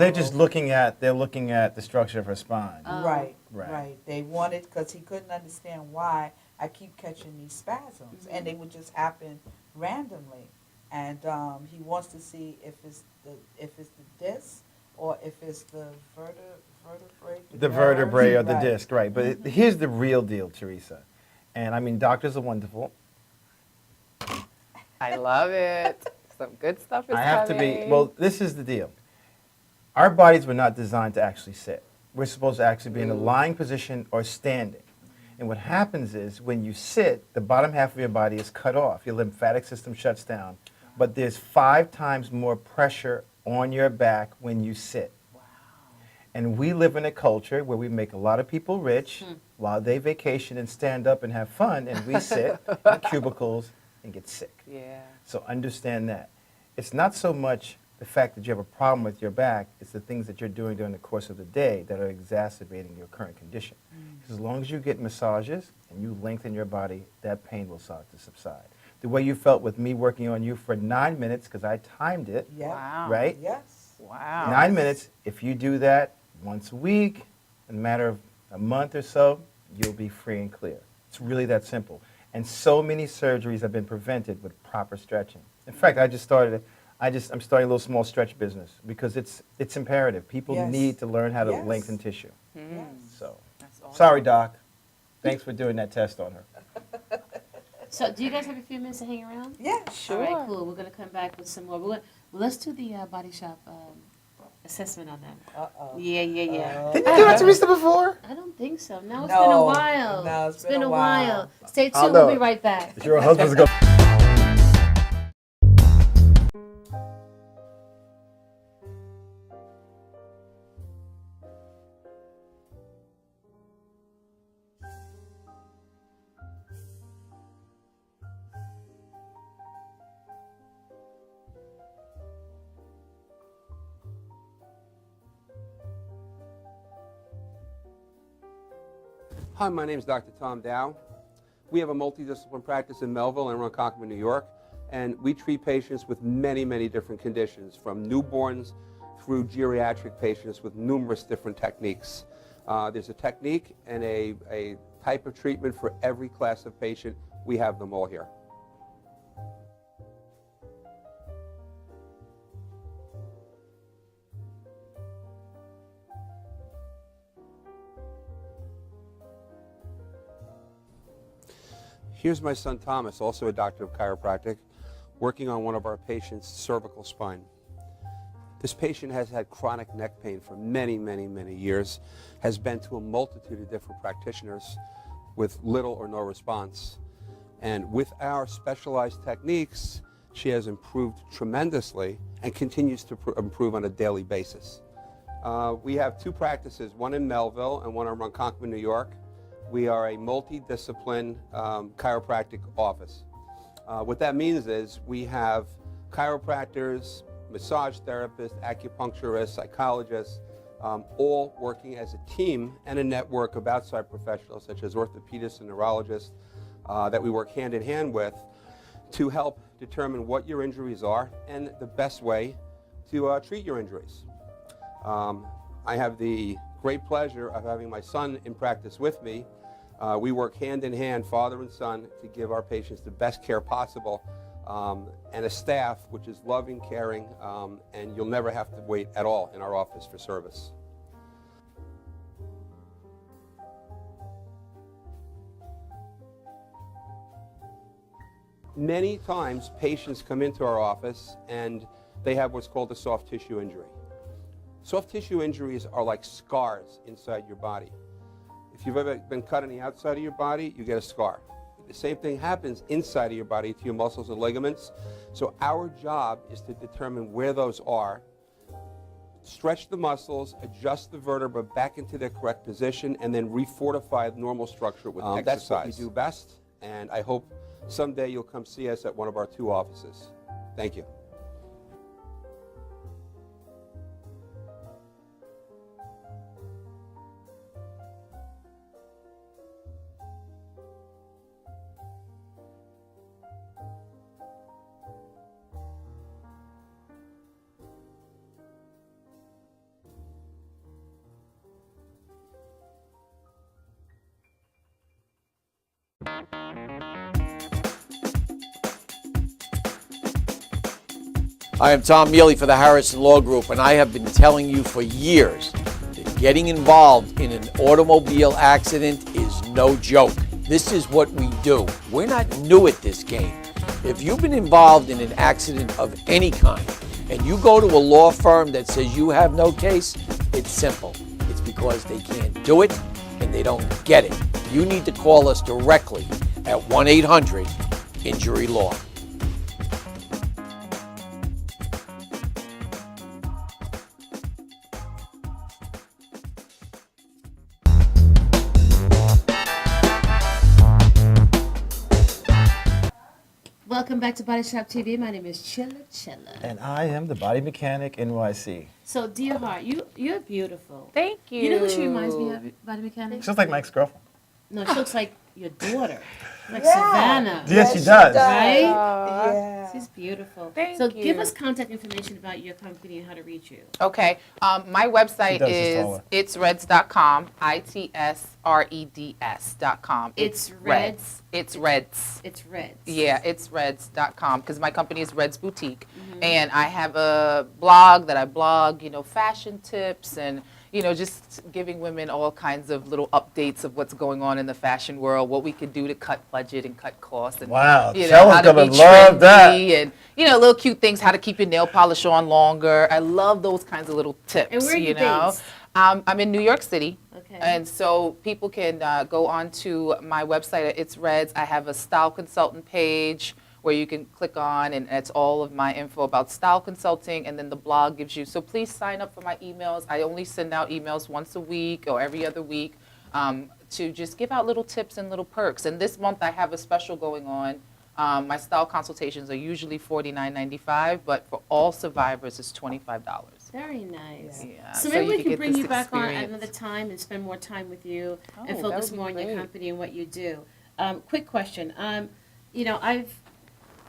they're looking at the structure of her spine. Oh. Right, Right. right. They wanted, because he couldn't understand why I keep catching these spasms, and they would just happen randomly. And he wants to see if it's the disc or if it's the vertebrae. The vertebrae or the Right. disc, right. But here's the real deal, Teresa. And I mean, doctors are wonderful. I love it. Some good stuff is I have to coming. be, well, this is the deal. Our bodies were not designed to actually sit. We're supposed to actually be in a lying position or standing. And what happens is when you sit, the bottom half of your body is cut off. Your lymphatic system shuts down. But there's 5 times more pressure on your back when you sit. And we live in a culture where we make a lot of people rich while they vacation and stand up and have fun, and we sit in cubicles and get sick. Yeah. So understand that. It's not so much the fact that you have a problem with your back, it's the things that you're doing during the course of the day that are exacerbating your current condition. As long as you get massages and you lengthen your body, that pain will start to subside. The way you felt with me working on you for 9 minutes, because I timed it, Yeah. Wow. right? Yes. Wow. 9 minutes. If you do that once a week, in a matter of a month or so, you'll be free and clear. It's really that simple. And so many surgeries have been prevented with proper stretching. In fact, I'm starting a little small stretch business because it's imperative. People Yes. need to learn how to Yes. lengthen tissue. Yes. So, That's awesome. sorry, Doc. Thanks for doing that test on her. So, do you guys have a few minutes to hang around? Yeah, All right, cool. We're gonna come back with some more. Let's do the Body Shop assessment on them. Uh-oh. Yeah. Didn't you do that to Teresa before? I don't think so. No, it's No. been a while. No, it's been a while. while. Stay I'll tuned. We'll know. be right back. Your husband's going. Hi, my name is Dr. Tom Dow. We have a multidisciplinary practice in Melville and Ronkonkoma, New York, and we treat patients with many, many different conditions, from newborns through geriatric patients with numerous different techniques. There's a technique and a type of treatment for every class of patient. We have them all here. Here's my son Thomas, also a doctor of chiropractic, working on one of our patients' cervical spine. This patient has had chronic neck pain for many, many, many years, has been to a multitude of different practitioners with little or no response. And with our specialized techniques, she has improved tremendously and continues to improve on a daily basis. We have two practices, one in Melville and one in Ronkonkoma, New York. We are a multidiscipline chiropractic office. What that means is we have chiropractors, massage therapists, acupuncturists, psychologists, all working as a team and a network of outside professionals such as orthopedists and neurologists that we work hand in hand with to help determine what your injuries are and the best way to treat your injuries. I have the great pleasure of having my son in practice with me. We work hand in hand, father and son, to give our patients the best care possible, and a staff which is loving, caring, and you'll never have to wait at all in our office for service. Many times patients come into our office and they have what's called a soft tissue injury. Soft tissue injuries are like scars inside your body. If you've ever been cut on the outside of your body, you get a scar. The same thing happens inside of your body to your muscles and ligaments. So our job is to determine where those are, stretch the muscles, adjust the vertebra back into their correct position, and then refortify the normal structure with exercise. That's what we do best, and I hope someday you'll come see us at one of our two offices. Thank you. I am Tom Mealy for the Harrison Law Group, and I have been telling you for years that getting involved in an automobile accident is no joke. This is what we do. We're not new at this game. If you've been involved in an accident of any kind and you go to a law firm that says you have no case, it's simple. It's because they can't do it and they don't get it. You need to call us directly at 1-800-INJURY-LAW. Welcome back to Body Shop TV. My name is Chilla. And I am the Body Mechanic NYC. So, dear heart, you're beautiful. Thank you. You know who she reminds me of, Body Mechanic? She looks like Mike's girlfriend. No, she looks like your daughter. Like Savannah. Yes, she does. Right? Yeah. She's beautiful. Thank so you. give us contact information about your company and how to reach you. Okay. My website is itsreds.com. ITSREDS.com. It's Reds. It's Reds. It's Reds. Yeah, it's Reds.com because my company is Reds Boutique. And I have a blog that I blog, fashion tips and, just giving women all kinds of little updates of what's going on in the fashion world, what we could do to cut budget and cut costs, and Wow, how to gonna be love that. trendy, and little cute things, how to keep your nail polish on longer. I love those kinds of little tips. And where are you based? I'm in New York City. Okay. And so people can go onto my website at It's Reds. I have a style consultant page where you can click on, and it's all of my info about style consulting, and then the blog gives you. So please sign up for my emails. I only send out emails once a week or every other week to just give out little tips and little perks. And this month I have a special going on. My style consultations are usually $49.95, but for all survivors it's $25. Very nice. Yeah, So so maybe you we can can get bring this you back on experience. another time and spend more time with you and Oh, focus that would be more on your great. company and what you do. Quick question.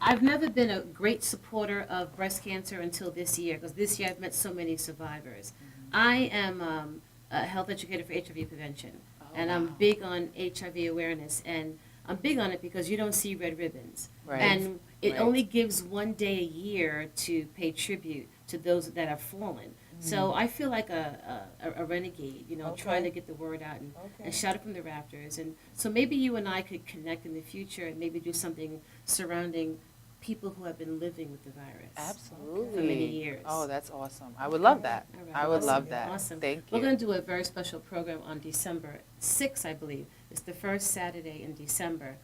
I've never been a great supporter of breast cancer until this year, because this year I've met so many survivors. I am a health educator for HIV prevention, and I'm big on HIV awareness, and I'm big on it because you don't see red ribbons. Right. And it Right. only gives one day a year to pay tribute to those that have fallen. So I feel like a renegade, trying to get the word out and shout it from the rafters. And so maybe you and I could connect in the future and maybe do something surrounding people who have been living with the virus. Absolutely. For many years. Oh, that's awesome. I would love that. All right, I would awesome, love that. Awesome. Thank We're you. going to do a very special program on December 6th, I believe. It's the first Saturday in December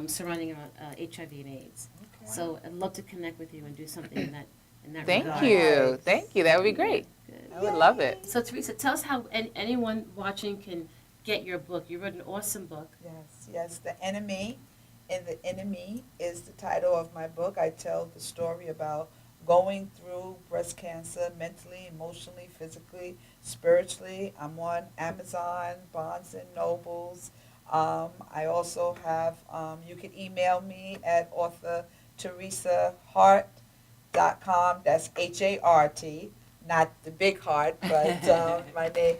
surrounding HIV and AIDS. So I'd love to connect with you and do something in that Thank regard. you. Thank you. That would be great. Good. I would love it. So Theresa, tell us how anyone watching can get your book. You wrote an awesome book. Yes, The Enemy. And The Enemy is the title of my book. I tell the story about going through breast cancer mentally, emotionally, physically, spiritually. I'm on Amazon, Barnes and Nobles. I also have, you can email me at author TheresaHart.com. That's H-A-R-T, not the big heart, but my name.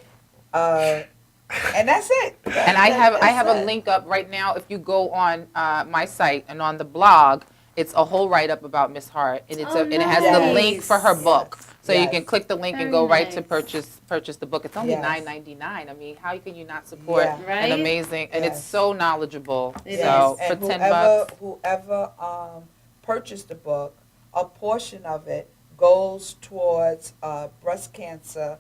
And that's it. And I have a link up right now. If you go on my site and on the blog, it's a whole write-up about Miss Hart, and and it has the link for her book. So you can click the link and go right to purchase the book. It's only $9.99. I mean, how can you not support an amazing? And it's so knowledgeable. So for and $10. whoever purchased the book, a portion of it goes towards breast cancer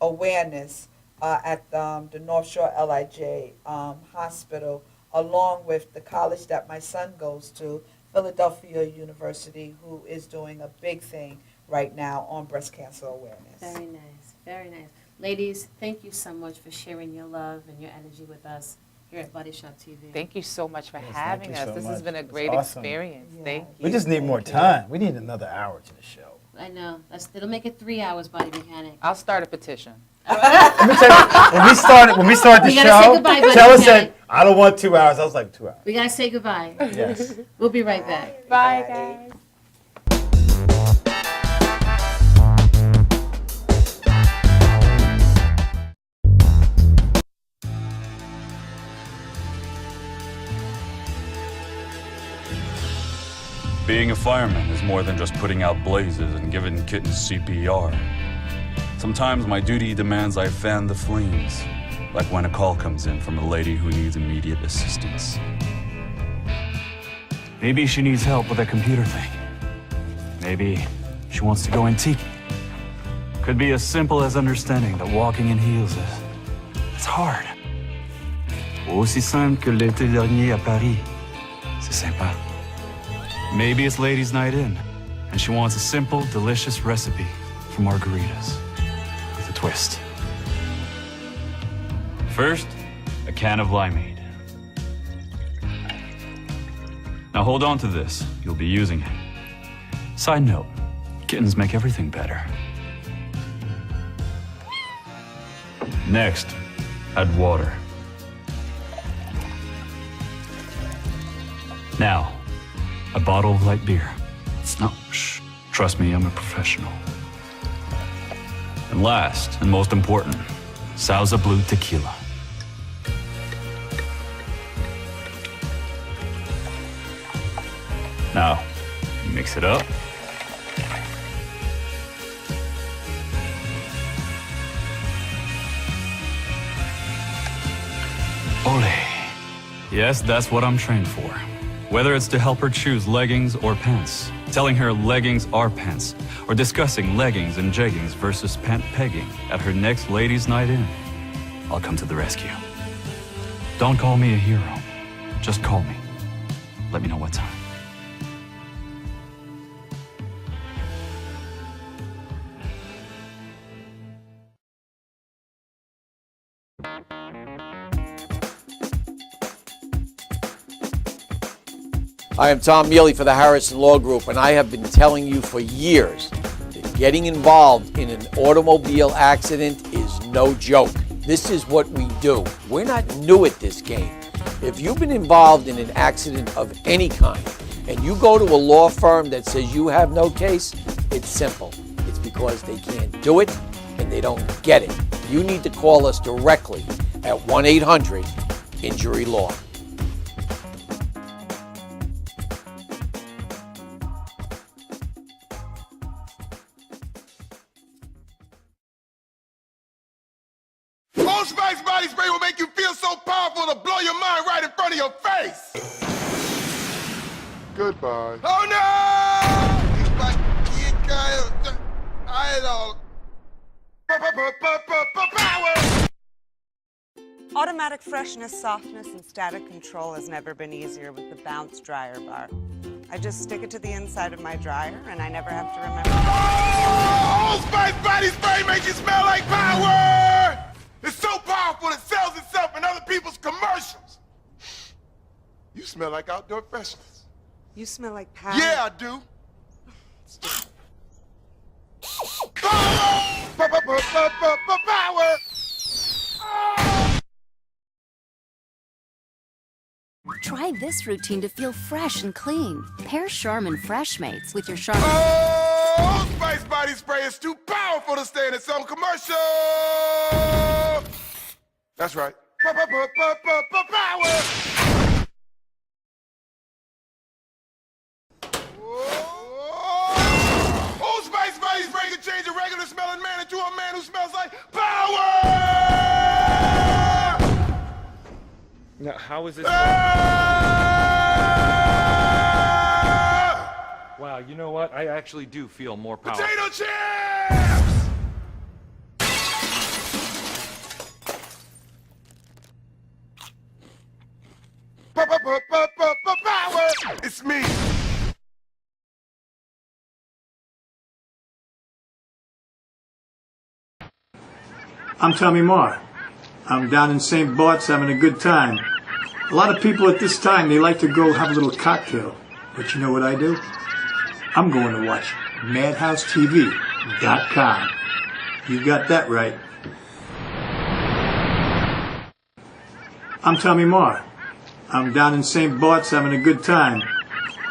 awareness at the North Shore LIJ hospital, along with the college that my son goes to, Philadelphia University, who is doing a big thing right now on breast cancer awareness. Very nice, very nice. Ladies, thank you so much for sharing your love and your energy with us here at Body Shop TV. Thank you so much for Yes, having thank you us. so This much. has been a It's great awesome. experience. Thank you. We just need more time. We need another hour to the show. I know. It'll make it 3 hours, Body Mechanic. I'll start a petition. Let me tell you, when we start the We gotta say show, goodbye, Buddy Tella Mechanic. said, I don't want 2 hours. I was like, 2 hours. We gotta say goodbye. Yes. We'll be right back. Bye, guys. Being a fireman is more than just putting out blazes and giving kittens CPR. Sometimes my duty demands I fan the flames, like when a call comes in from a lady who needs immediate assistance. Maybe she needs help with a computer thing. Maybe she wants to go antique. Could be as simple as understanding that walking in heels it's hard. Aussi simple que l'été dernier à Paris. C'est sympa. Maybe it's ladies' night in, and she wants a simple, delicious recipe for margaritas with a twist. First, a can of limeade. Now hold on to this. You'll be using it. Side note, kittens make everything better. Next, add water. Now, a bottle of light beer. No, shh. Trust me, I'm a professional. And last, and most important, Sauza Blue Tequila. Now, mix it up. Yes, that's what I'm trained for. Whether it's to help her choose leggings or pants, telling her leggings are pants, or discussing leggings and jeggings versus pant pegging at her next ladies' night in, I'll come to the rescue. Don't call me a hero. Just call me. Let me know what time. I am Tom Mealy for the Harrison Law Group, and I have been telling you for years that getting involved in an automobile accident is no joke. This is what we do. We're not new at this game. If you've been involved in an accident of any kind, and you go to a law firm that says you have no case, it's simple. It's because they can't do it and they don't get it. You need to call us directly at 1-800-INJURY-LAW. Old Spice body spray will make you feel so powerful to blow your mind right in front of your face. Goodbye. Oh no! Power! Automatic freshness, softness, and static control has never been easier with the Bounce Dryer Bar. I just stick it to the inside of my dryer, and I never have to remember. Old Spice body spray makes you smell like power! It's so powerful it sells itself in other people's commercials. You smell like outdoor freshness. You smell like power. Yeah, I do. Power! Power! Try this routine to feel fresh and clean. Pair Charmin Fresh Mates with your Charmin. Oh, Spice body spray is too powerful to stay in its own commercial. That's right. Power. Old Spice body spray can change a regular smelling man into a man who smells like power. Now, how is this? Wow, you know what? I actually do feel more powerful. Potato chips! Power! It's me. I'm Tommy Marr. I'm down in St. Bart's having a good time. A lot of people at this time, they like to go have a little cocktail. But you know what I do? I'm going to watch MadhouseTV.com. You got that right. I'm Tommy Marr. I'm down in St. Bart's having a good time.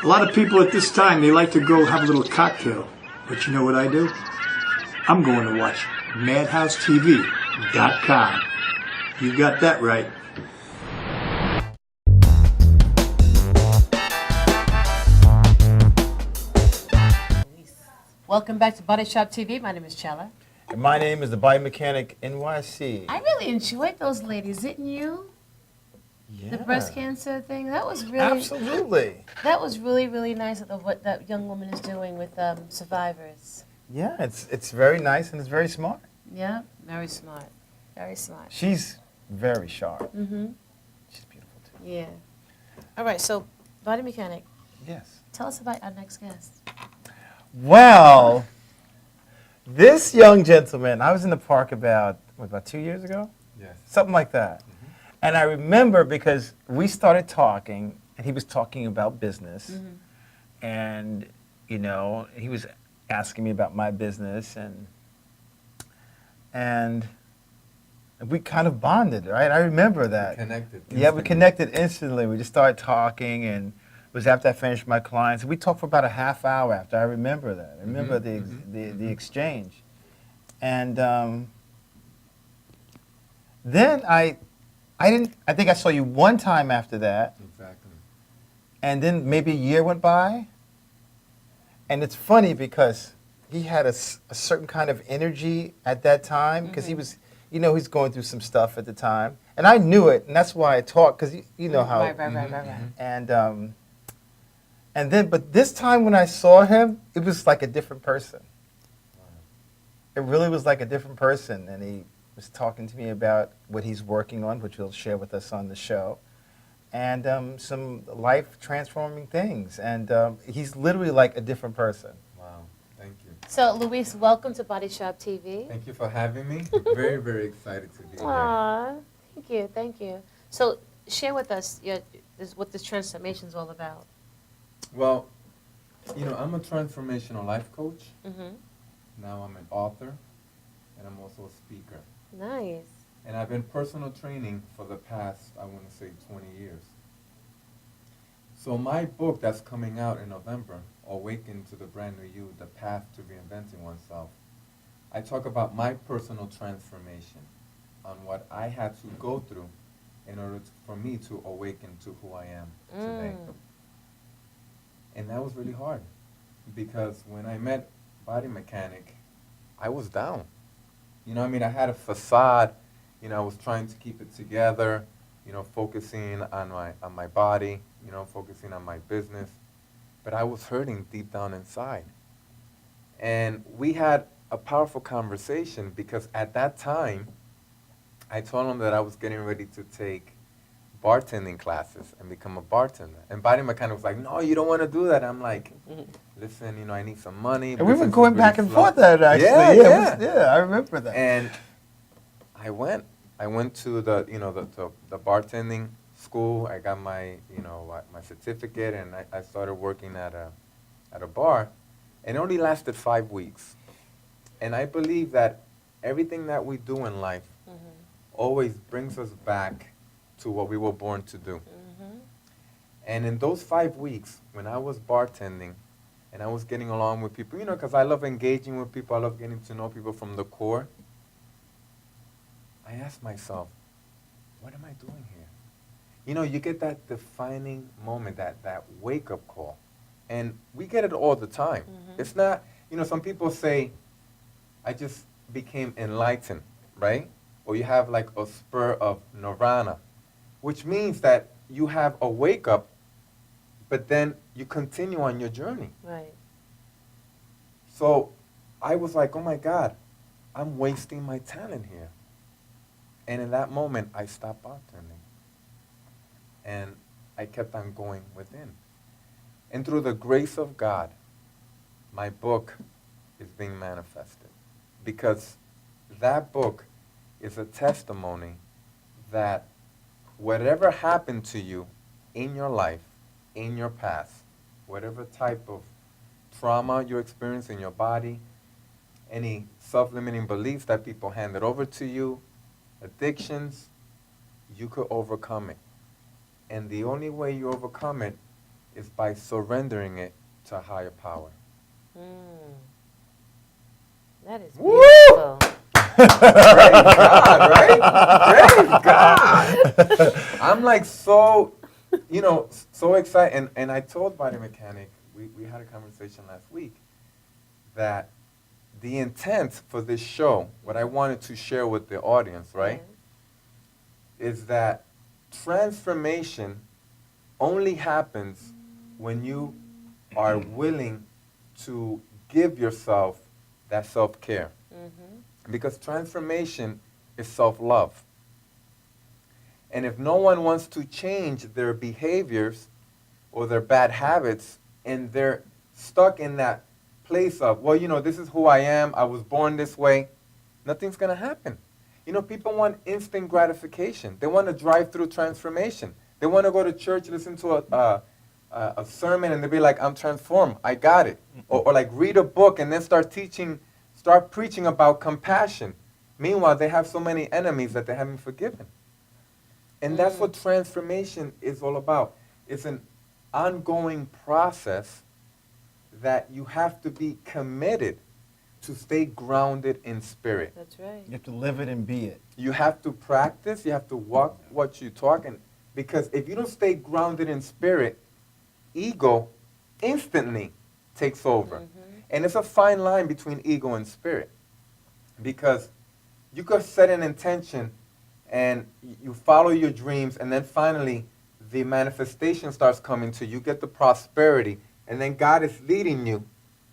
A lot of people at this time, they like to go have a little cocktail. But you know what I do? I'm going to watch MadhouseTV.com. You got that right. Welcome back to Body Shop TV. My name is Chella. And my name is the Biomechanic NYC. I really enjoyed those ladies, didn't you? Yeah. The breast cancer thing. That was really Absolutely. That was really, really nice of what that young woman is doing with survivors. Yeah, it's very nice and it's very smart. Yeah, very smart. Very smart. She's very sharp. Mm-hmm. She's beautiful too. Yeah. All right, so Body Mechanic. Yes. Tell us about our next guest. Well, this young gentleman, I was in the park about 2 years ago? Yes. Something like that. Mm-hmm. And I remember because we started talking, and he was talking about business. Mm-hmm. And, you know, he was asking me about my business, and we kind of bonded, right? I remember that. We connected. Yeah, we connected instantly. We just started talking, and it was after I finished my clients. We talked for about a half hour after. I remember that. I remember the exchange. And then I think I saw you one time after that. Exactly. And then maybe a year went by. And it's funny because he had a certain kind of energy at that time because he was, you know, he's going through some stuff at the time. And I knew it, and that's why I talked, because you know how. Right. And then, but this time when I saw him, it was like a different person. It really was like a different person, and he was talking to me about what he's working on, which he'll share with us on the show, and some life-transforming things. And he's literally like a different person. Wow, thank you. So, Luis, welcome to Body Shop TV. Thank you for having me. Very, very excited to be here. Aw, thank you. So, share with us what this transformation is all about. Well, you know, I'm a transformational life coach. Mm-hmm. Now I'm an author, and I'm also a speaker. Nice. And I've been personal training for the past, I want to say, 20 years. So my book that's coming out in November, Awaken to the Brand New You, The Path to Reinventing Oneself, I talk about my personal transformation on what I had to go through in order for me to awaken to who I am today. And that was really hard, because when I met Body Mechanic, I was down. You know, I mean, I had a facade. You know, I was trying to keep it together, you know, focusing on my body, you know, focusing on my business. But I was hurting deep down inside. And we had a powerful conversation, because at that time, I told him that I was getting ready to take bartending classes and become a bartender. And Body Mechanic was like, no, you don't want to do that. I'm like, listen, you know, I need some money. And we were going back and forth that actually. Yeah, I remember that. And I went to the, you know, the bartending school. I got my, you know, my certificate, and I started working at a bar. And it only lasted 5 weeks. And I believe that everything that we do in life always brings us back to what we were born to do. And in those 5 weeks, when I was bartending, and I was getting along with people, you know, because I love engaging with people, I love getting to know people from the core, I asked myself, what am I doing here? You know, you get that defining moment, that wake-up call. And we get it all the time. It's not, you know, some people say, I just became enlightened, right? Or you have like a spur of nirvana, which means that you have a wake-up, but then you continue on your journey. Right. So I was like, oh my God, I'm wasting my talent here. And in that moment, I stopped bartending. And I kept on going within. And through the grace of God, my book is being manifested. Because that book is a testimony that whatever happened to you in your life, in your past, whatever type of trauma you experience in your body, any self-limiting beliefs that people handed over to you, addictions, you could overcome it. And the only way you overcome it is by surrendering it to a higher power. That is Woo! beautiful. Praise God, right? Praise God. I'm like so, you know, so excited. And I told Body Mechanic, we had a conversation last week, that the intent for this show, what I wanted to share with the audience, right, is that transformation only happens when you are willing to give yourself that self-care. Because transformation is self-love. And if no one wants to change their behaviors or their bad habits, and they're stuck in that place of, well, you know, this is who I am, I was born this way, nothing's going to happen. You know, people want instant gratification. They want to drive through transformation. They want to go to church, listen to a sermon, and they'll be like, I'm transformed, I got it. Or like read a book and then start preaching about compassion. Meanwhile, they have so many enemies that they haven't forgiven. And that's what transformation is all about. It's an ongoing process that you have to be committed to stay grounded in spirit. That's right. You have to live it and be it. You have to practice, you have to walk what you talk, and because if you don't stay grounded in spirit, ego instantly takes over. And it's a fine line between ego and spirit. Because you could set an intention and you follow your dreams, and then finally the manifestation starts coming to you. You get the prosperity, and then God is leading you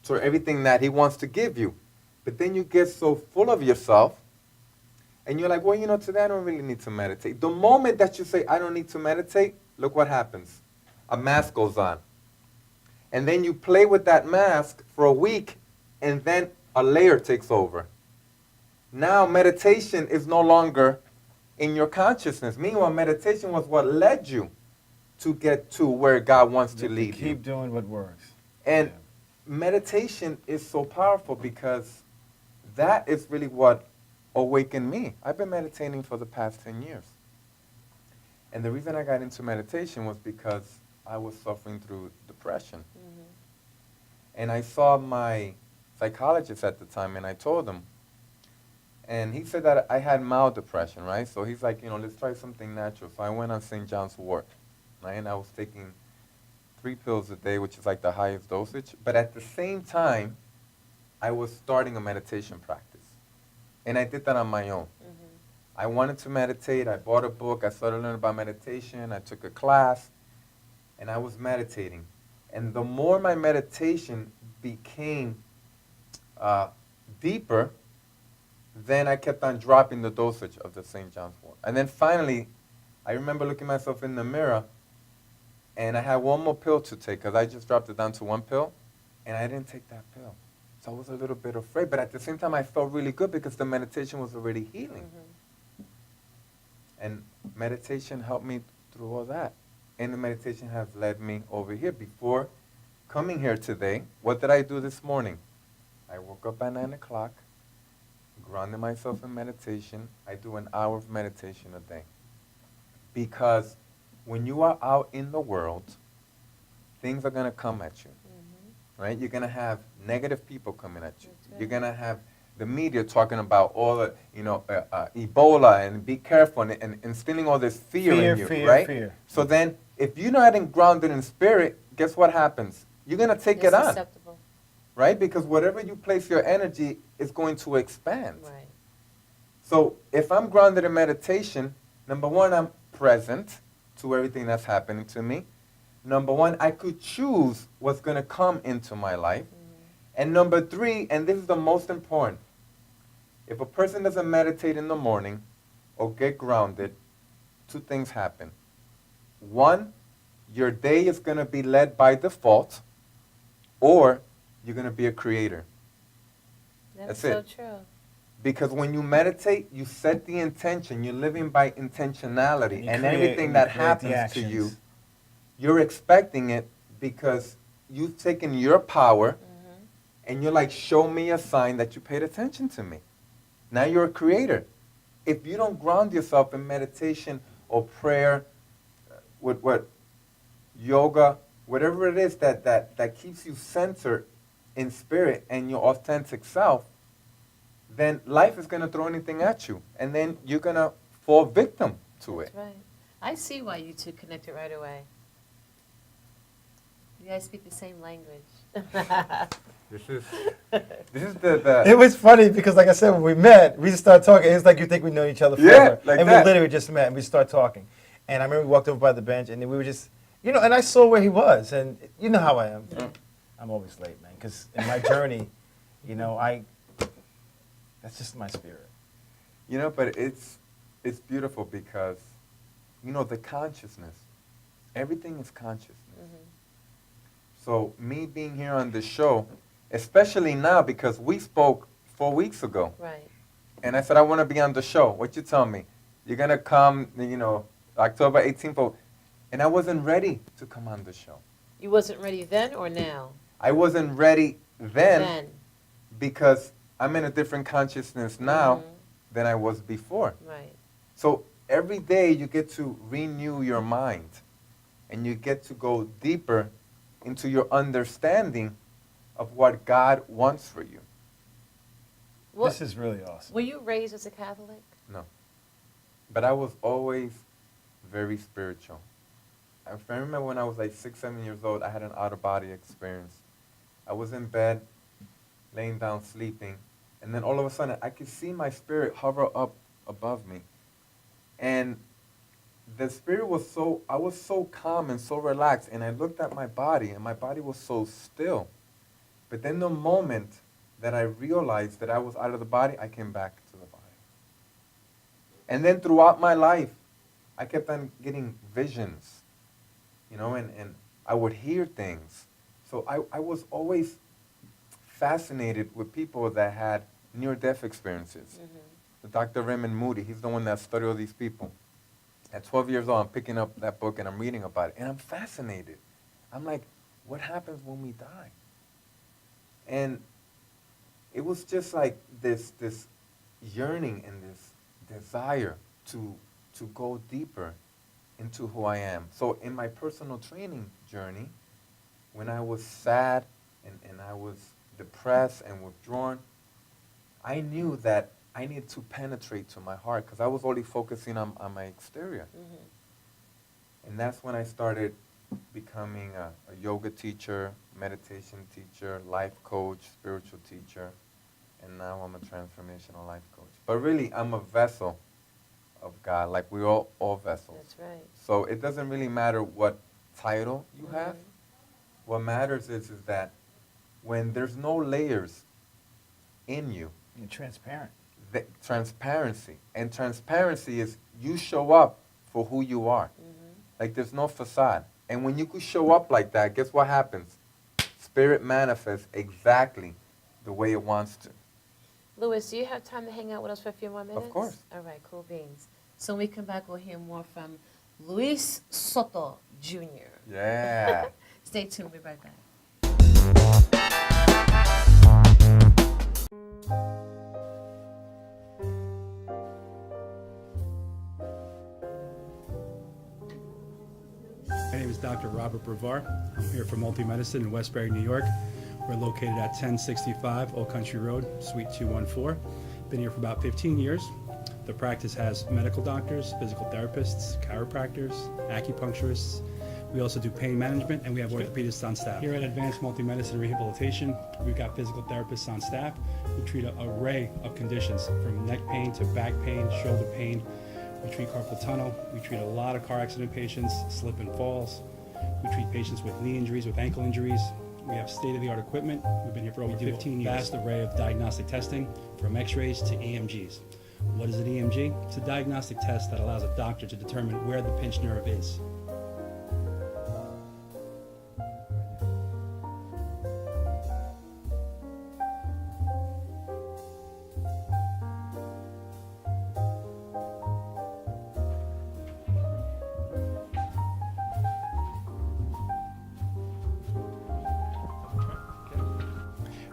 to everything that He wants to give you. But then you get so full of yourself, and you're like, well, you know, today I don't really need to meditate. The moment that you say, I don't need to meditate, look what happens. A mask goes on. And then you play with that mask for a week, and then a layer takes over. Now meditation is no longer in your consciousness. Meanwhile, meditation was what led you to get to where God wants to lead you. Keep doing what works. And meditation is so powerful because that is really what awakened me. I've been meditating for the past 10 years. And the reason I got into meditation was because I was suffering through depression. And I saw my psychologist at the time, and I told him. And he said that I had mild depression, right? So he's like, you know, let's try something natural. So I went on St. John's wort, right? And I was taking 3 pills a day, which is like the highest dosage. But at the same time, I was starting a meditation practice. And I did that on my own. I wanted to meditate. I bought a book. I started learning about meditation. I took a class. And I was meditating. And the more my meditation became deeper, then I kept on dropping the dosage of the St. John's wort. And then finally, I remember looking myself in the mirror, and I had one more pill to take because I just dropped it down to 1 pill, and I didn't take that pill. So I was a little bit afraid, but at the same time, I felt really good because the meditation was already healing. And meditation helped me through all that. And the meditation has led me over here. Before coming here today, what did I do this morning? I woke up at 9 o'clock, grounded myself in meditation. I do an hour of meditation a day. Because when you are out in the world, things are going to come at you. Right? You're going to have negative people coming at you. You're going to have the media talking about all the, you know, Ebola and be careful and instilling all this fear in you, right? Fear. So then, if you're not grounded in spirit, guess what happens? You're going to take it on. Susceptible. Right? Because whatever you place your energy is going to expand. Right. So if I'm grounded in meditation, number one, I'm present to everything that's happening to me. Number one, I could choose what's going to come into my life. And number 3, and this is the most important, if a person doesn't meditate in the morning or get grounded, 2 things happen. 1, your day is going to be led by default, or you're going to be a creator. That's so true. Because when you meditate, you set the intention. You're living by intentionality. And everything that happens to you, you're expecting it because you've taken your power and you're like, show me a sign that you paid attention to me. Now you're a creator. If you don't ground yourself in meditation or prayer, with what yoga, whatever it is that keeps you centered in spirit and your authentic self, then life is going to throw anything at you. And then you're going to fall victim to it. That's right. I see why you 2 connected right away. You guys speak the same language. This is the It was funny because, like I said, when we met, we just started talking. It's like you think we know each other forever. like and that. we literally just met and we started talking. And I remember we walked over by the bench and then we were just, you know, and I saw where he was. And you know how I am. I'm always late, man, because in my journey, you know, that's just my spirit. You know, but it's beautiful because, you know, the consciousness, everything is consciousness. So me being here on this show, especially now because we spoke 4 weeks ago. Right. And I said, I want to be on the show. What you tell me? You're going to come, you know, October 18th. And I wasn't ready to come on the show. You wasn't ready then or now? I wasn't ready then. Because I'm in a different consciousness now than I was before. Right. So every day you get to renew your mind. And you get to go deeper into your understanding of what God wants for you. This is really awesome. Were you raised as a Catholic? No. But I was always very spiritual. I remember when I was like 6, 7 years old, I had an out-of-body experience. I was in bed, laying down, sleeping, and then all of a sudden I could see my spirit hover up above me. And the spirit was so, I was so calm and so relaxed, and I looked at my body, and my body was so still. But then the moment that I realized that I was out of the body, I came back to the body. And then throughout my life, I kept on getting visions, you know, and I would hear things. So I was always fascinated with people that had near-death experiences. The Dr. Raymond Moody, he's the one that studied all these people. At 12 years old, I'm picking up that book and I'm reading about it, and I'm fascinated. I'm like, what happens when we die? And it was just like this yearning and this desire to go deeper into who I am. So in my personal training journey, when I was sad and I was depressed and withdrawn, I knew that I needed to penetrate to my heart because I was only focusing on my exterior. And that's when I started becoming a yoga teacher, meditation teacher, life coach, spiritual teacher, and now I'm a transformational life coach. But really, I'm a vessel of God, like we're all vessels. That's right. So it doesn't really matter what title you have. What matters is that when there's no layers in you, You're transparent. Transparency. And transparency is you show up for who you are. Like there's no facade. And when you could show up like that, guess what happens? Spirit manifests exactly the way it wants to. Louis, do you have time to hang out with us for a few more minutes? Of course. All right, cool beans. So when we come back, we'll hear more from Luis Soto Jr. Yeah. Stay tuned. We'll be right back. My name is Dr. Robert Brevard. I'm here for Multi-Medicine in Westbury, New York. We're located at 1065 Old Country Road, Suite 214. Been here for about 15 years. The practice has medical doctors, physical therapists, chiropractors, acupuncturists. We also do pain management, and we have orthopedists on staff. Here at Advanced Multi-Medicine Rehabilitation, we've got physical therapists on staff who treat an array of conditions, from neck pain to back pain, shoulder pain. We treat carpal tunnel. We treat a lot of car accident patients, slip and falls. We treat patients with knee injuries, with ankle injuries. We have state-of-the-art equipment. We've been here for over 15 years. Vast array of diagnostic testing, from x-rays to EMGs. What is an EMG? It's a diagnostic test that allows a doctor to determine where the pinched nerve is.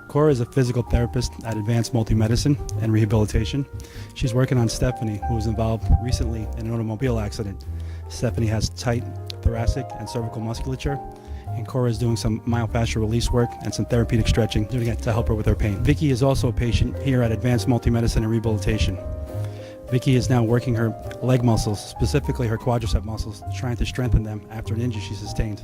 Cora is a physical therapist at Advanced Multi-Medicine and Rehabilitation. She's working on Stephanie, who was involved recently in an automobile accident. Stephanie has tight thoracic and cervical musculature, and Cora is doing some myofascial release work and some therapeutic stretching to help her with her pain. Vicky is also a patient here at Advanced Multi-Medicine and Rehabilitation. Vicky is now working her leg muscles, specifically her quadricep muscles, trying to strengthen them after an injury she sustained.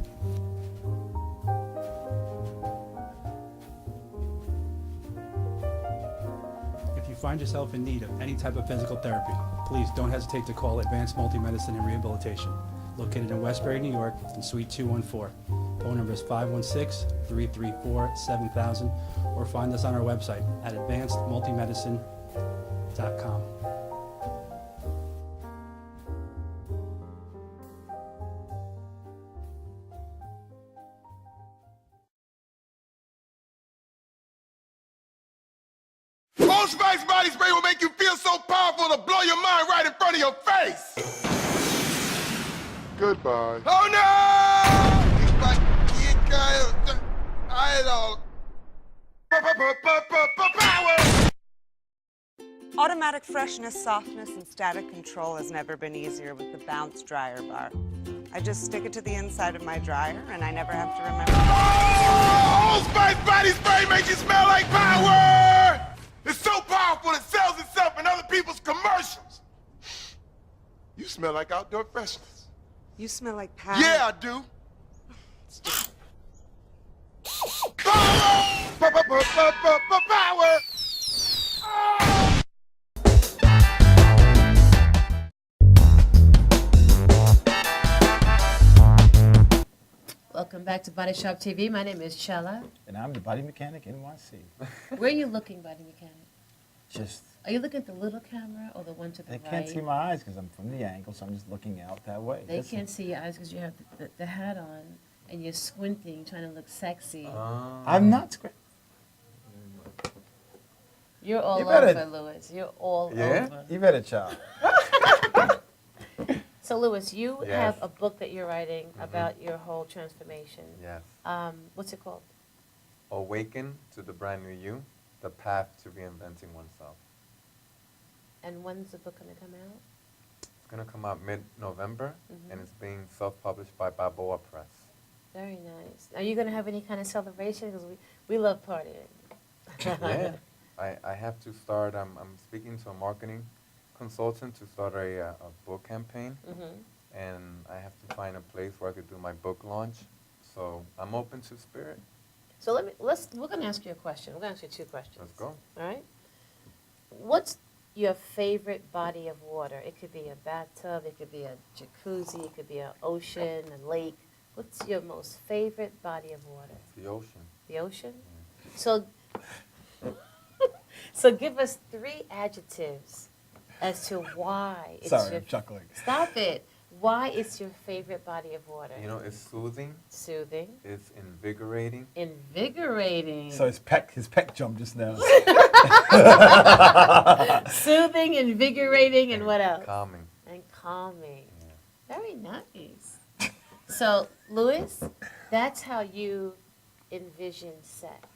Find yourself in need of any type of physical therapy, please don't hesitate to call Advanced Multi-Medicine and Rehabilitation, located in Westbury, New York, in Suite 214. Phone number is 516-334-7000, or find us on our website at advancedmultimedicine.com. Old Spice body spray will make you feel so powerful to blow your mind right in front of your face. Goodbye. Oh no! Power! Automatic freshness, softness, and static control has never been easier with the Bounce Dryer Bar. I just stick it to the inside of my dryer, and I never have to remember. Oh, Old Spice body spray makes you smell like power! It's so powerful it sells itself in other people's commercials. You smell like outdoor freshness. You smell like power. Yeah, I do. Power! Power! back to Body Shop TV. My name is Chella. And I'm the Body Mechanic NYC. Where are you looking, Body Mechanic? Just, Are you looking at the little camera or the one to the they right? can't see my eyes because I'm from the angle, so I'm just looking out that way. They Listen. can't see your eyes because you have the hat on and you're squinting, trying to look sexy. I'm not squinting. You're all You better- over, Louis. You're all Yeah? over. You better chop. So, Louis, you Yes. have a book that you're writing about your whole transformation. Yes. What's it called? Awaken to the brand new you, the path to reinventing oneself. And when's the book going to come out? It's going to come out mid-November, Mhm. and it's being self-published by Balboa Press. Very nice. Are you going to have any kind of celebration? Because we love partying. Yeah. I have to start, I'm speaking to a marketing consultant to start a book campaign. Mhm. And I have to find a place where I could do my book launch. So I'm open to spirit. So we're going to ask you a question. We're going to ask you two questions. Let's go. All right. What's your favorite body of water? It could be a bathtub, it could be a jacuzzi, it could be an ocean, a lake. What's your most favorite body of water? The ocean. The ocean? So, so give us 3 adjectives as to why it's Sorry, your... I'm chuckling. Stop it. Why it's your favorite body of water? You know, it's soothing. Soothing. It's invigorating. Invigorating. So his peck jumped just now. Soothing, invigorating, and what else? Calming. And calming. Very nice. So, Louis, that's how you envision sex.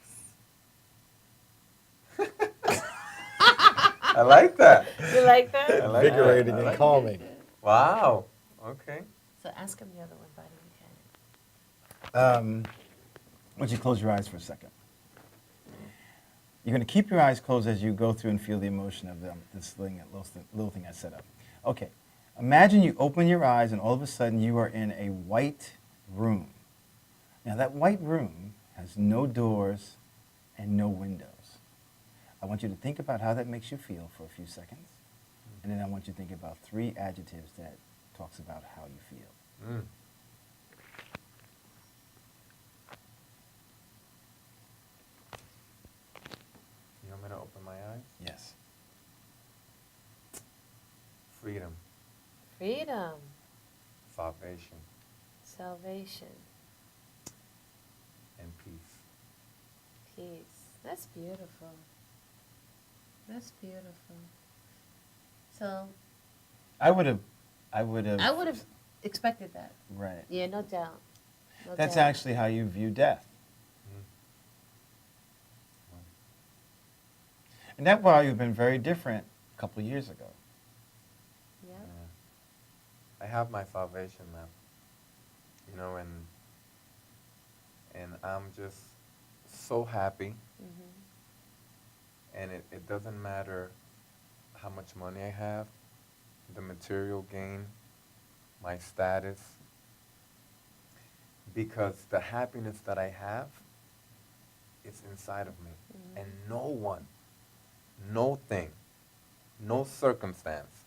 I like that. You like that? I like Invigorating that. I and like calming. Wow. Okay. So ask him the other one, Body Mechanic. Why don't you close your eyes for a second? You're going to keep your eyes closed as you go through and feel the emotion of this little thing I set up. Okay. Imagine you open your eyes and all of a sudden you are in a white room. Now that white room has no doors and no windows. I want you to think about how that makes you feel for a few seconds. And then I want you to think about 3 adjectives that talks about how you feel. You want me to open my eyes? Yes. Freedom. Freedom. Salvation. Salvation. And peace. Peace. That's beautiful. That's beautiful. So I would have expected that. Right. Yeah, no doubt. No That's doubt. actually how you view death. And that why you've been very different a couple of years ago. Yeah. I have my salvation now. You know, and I'm just so happy. And it doesn't matter how much money I have, the material gain, my status, because the happiness that I have is inside of me. And no one, no thing, no circumstance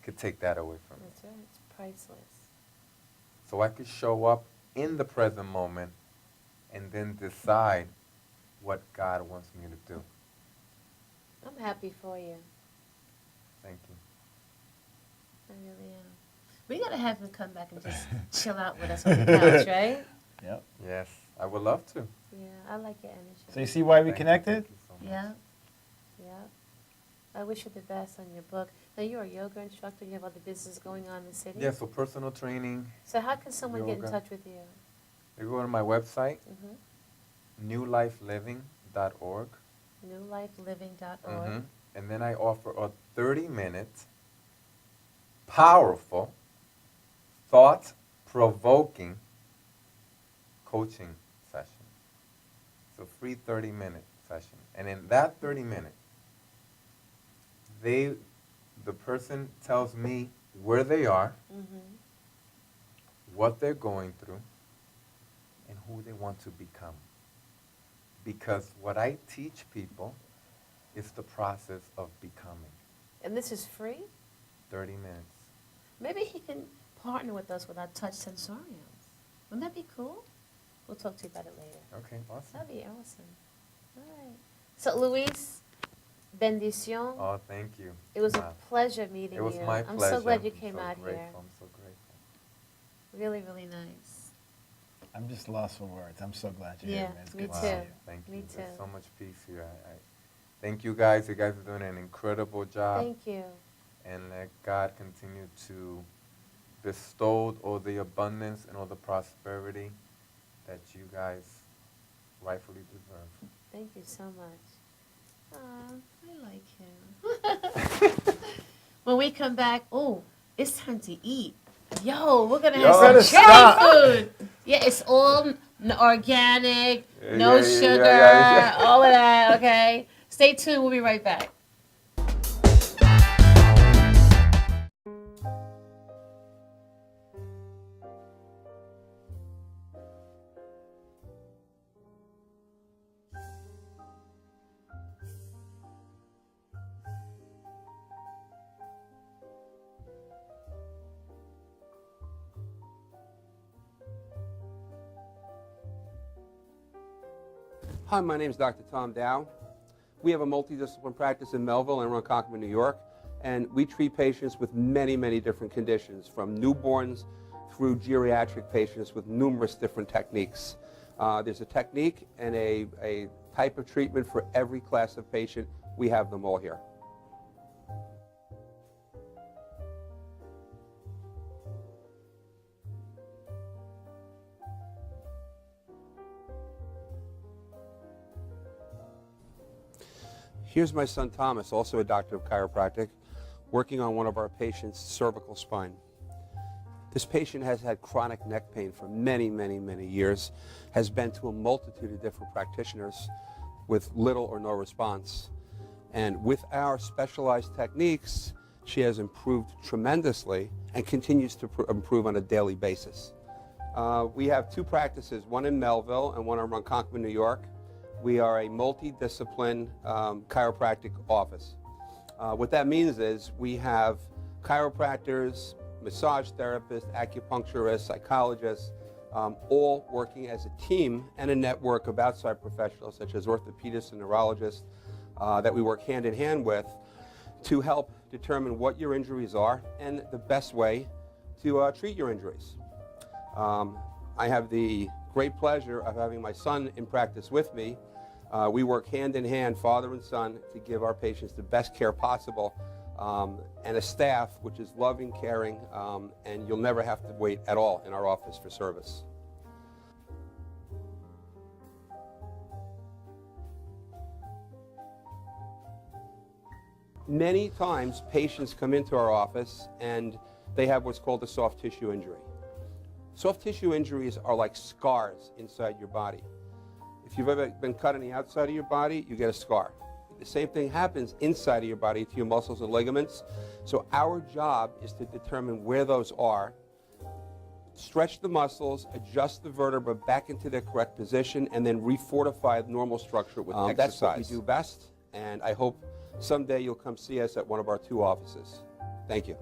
could take that away from me. That's right. It's priceless. So I could show up in the present moment and then decide what God wants me to do. I'm happy for you. Thank you. I really am. We gotta have him come back and just chill out with us on the couch, right? Yep. Yes, I would love to. Yeah, I like your energy. So you see why we Thank you, connected? thank you so much. Yeah. Yeah. I wish you the best on your book. Now, you're a yoga instructor. You have other business going on in the city? Yeah, so personal training. So how can someone get in yoga. touch with you? They go to my website, Mm-hmm. newlifeliving.org. newlifeliving.org. And then I offer a 30-minute, powerful, thought-provoking coaching session. It's a free 30-minute session. And in that 30-minute, the person tells me where they are, what they're going through, and who they want to become. Because what I teach people is the process of becoming. And this is free? 30 minutes. Maybe he can partner with us with our touch sensoriums. Wouldn't that be cool? We'll talk to you about it later. Okay, awesome. That'd be awesome. All right. So, Luis, bendición. Oh, thank you. It was Wow. a pleasure meeting you. It was my I'm pleasure. so glad you I'm came so out grateful. here. I'm so grateful. Really, really nice. I'm just lost for words. I'm so glad you're Yeah, here, man. It's me good to too. see you. Thank Me you. There's too. so much peace here. I thank you guys. You guys are doing an incredible job. Thank you. And let God continue to bestow all the abundance and all the prosperity that you guys rightfully deserve. Thank you so much. Aw, I like him. When we come back, oh, it's time to eat. Yo, we're gonna have some Chinese food. Yeah, it's all organic, no sugar, all of that. Okay, stay tuned. We'll be right back. Hi, my name is Dr. Tom Dow. We have a multidiscipline practice in Melville and Ronkonkoma, New York, and we treat patients with many, many different conditions, from newborns through geriatric patients with numerous different techniques. There's a technique and a type of treatment for every class of patient. We have them all here. Here's my son Thomas, also a doctor of chiropractic, working on one of our patients' cervical spine. This patient has had chronic neck pain for many, many, many years, has been to a multitude of different practitioners with little or no response. And with our specialized techniques, she has improved tremendously and continues to improve on a daily basis. We have two practices, one in Melville and one in Ronkonkoma, New York. We are a multidiscipline chiropractic office. What that means is we have chiropractors, massage therapists, acupuncturists, psychologists, all working as a team and a network of outside professionals such as orthopedists and neurologists that we work hand in hand with to help determine what your injuries are and the best way to treat your injuries. I have the great pleasure of having my son in practice with me. We work hand in hand, father and son, to give our patients the best care possible, and a staff which is loving, caring, and you'll never have to wait at all in our office for service. Many times patients come into our office and they have what's called a soft tissue injury. Soft tissue injuries are like scars inside your body. If you've ever been cut on the outside of your body, you get a scar. The same thing happens inside of your body to your muscles and ligaments. So our job is to determine where those are, stretch the muscles, adjust the vertebra back into their correct position, and then refortify the normal structure with exercise. That's what we do best, and I hope someday you'll come see us at one of our two offices. Thank you.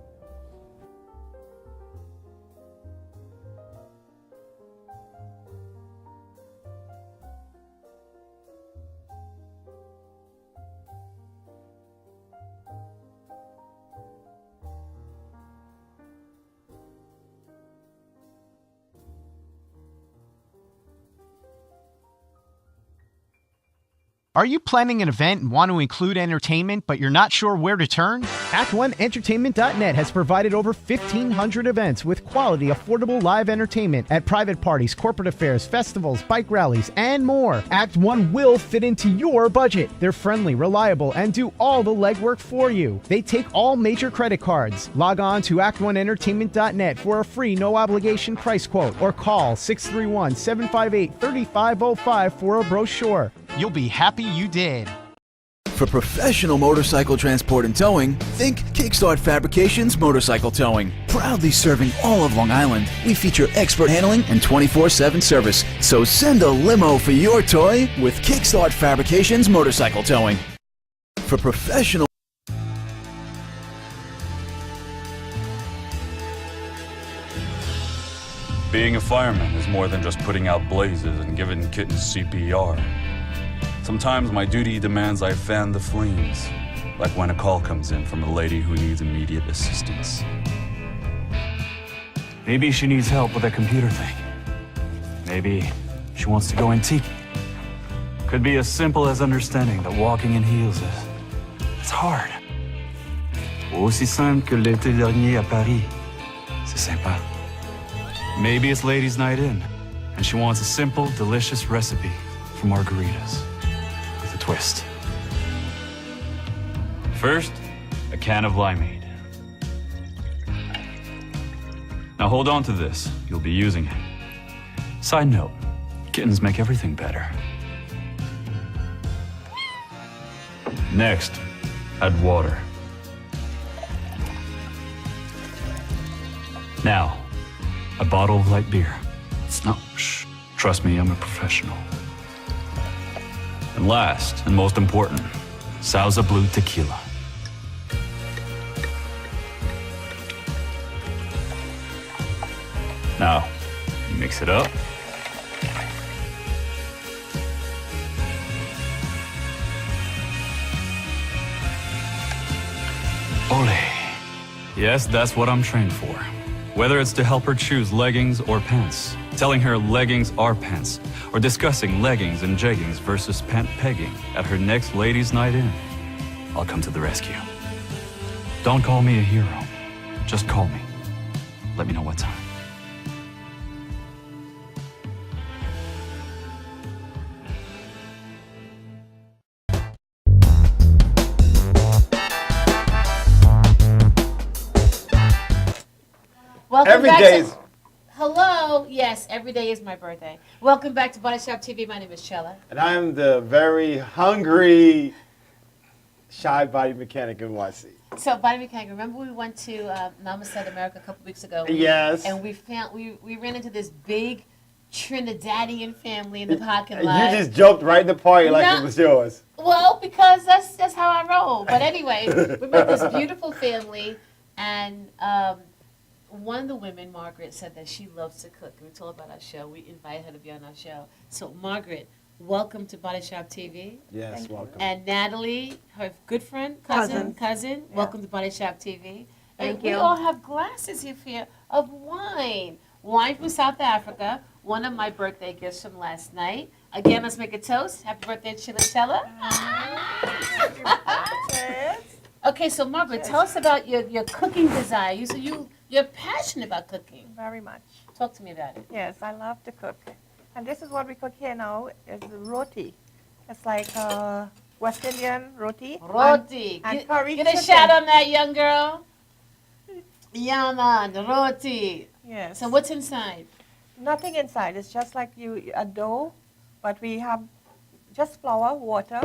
Are you planning an event and want to include entertainment, but you're not sure where to turn? Act1Entertainment.net has provided over 1,500 events with quality, affordable live entertainment at private parties, corporate affairs, festivals, bike rallies, and more. Act 1 will fit into your budget. They're friendly, reliable, and do all the legwork for you. They take all major credit cards. Log on to Act1Entertainment.net for a free, no-obligation price quote or call 631-758-3505 for a brochure. You'll be happy you did. For professional motorcycle transport and towing, think Kickstart Fabrications Motorcycle Towing. Proudly serving all of Long Island, we feature expert handling and 24/7 service. So send a limo for your toy with Kickstart Fabrications Motorcycle Towing. For professional Being a fireman is more than just putting out blazes and giving kittens CPR. Sometimes my duty demands I fan the flames, like when a call comes in from a lady who needs immediate assistance. Maybe she needs help with a computer thing. Maybe she wants to go antique. Could be as simple as understanding that walking in heels it's hard. Aussi simple que l'été dernier à Paris. C'est sympa. Maybe it's ladies' night in, and she wants a simple, delicious recipe for margaritas with a twist. First, a can of limeade. Now hold on to this. You'll be using it. Side note, kittens make everything better. Next, add water. Now, a bottle of light beer. No, shh. Trust me, I'm a professional. And last, and most important, Sauza Blue Tequila. Now, you mix it up. Ole. Yes, that's what I'm trained for. Whether it's to help her choose leggings or pants, telling her leggings are pants, or discussing leggings and jeggings versus pant pegging at her next ladies' night in, I'll come to the rescue. Don't call me a hero. Just call me. Let me know what time. Welcome Every back day to- is- Hello. Yes, every day is my birthday. Welcome back to Body Shop TV. My name is Chella. And I'm the very hungry, shy body mechanic in YC. So, Body Mechanic, remember we went to Namaste America a couple weeks ago? Yes. And we ran into this big Trinidadian family in the parking lot. You just jumped right in the party like No. it was yours. Well, because that's how I roll. But anyway, we met this beautiful family, and one of the women, Margaret, said that she loves to cook. We told her about our show. We invited her to be on our show. So, Margaret, welcome to Body Shop TV. Yes, welcome. And Natalie, her good friend, cousin, welcome to Body Shop TV. Thank And you. we all have glasses here of wine. Wine from South Africa, one of my birthday gifts from last night. Again, let's make a toast. Happy birthday, Chilla Chella. Okay, so Margaret, tell us about your cooking desire. You're passionate about cooking. Very much. Talk to me about it. Yes, I love to cook. And this is what we cook here now, is the roti. It's like West Indian roti. Roti. And curry Get a chicken. shout on that, young girl. Yeah, man, roti. Yes. So what's inside? Nothing inside. It's just like a dough, but we have just flour, water,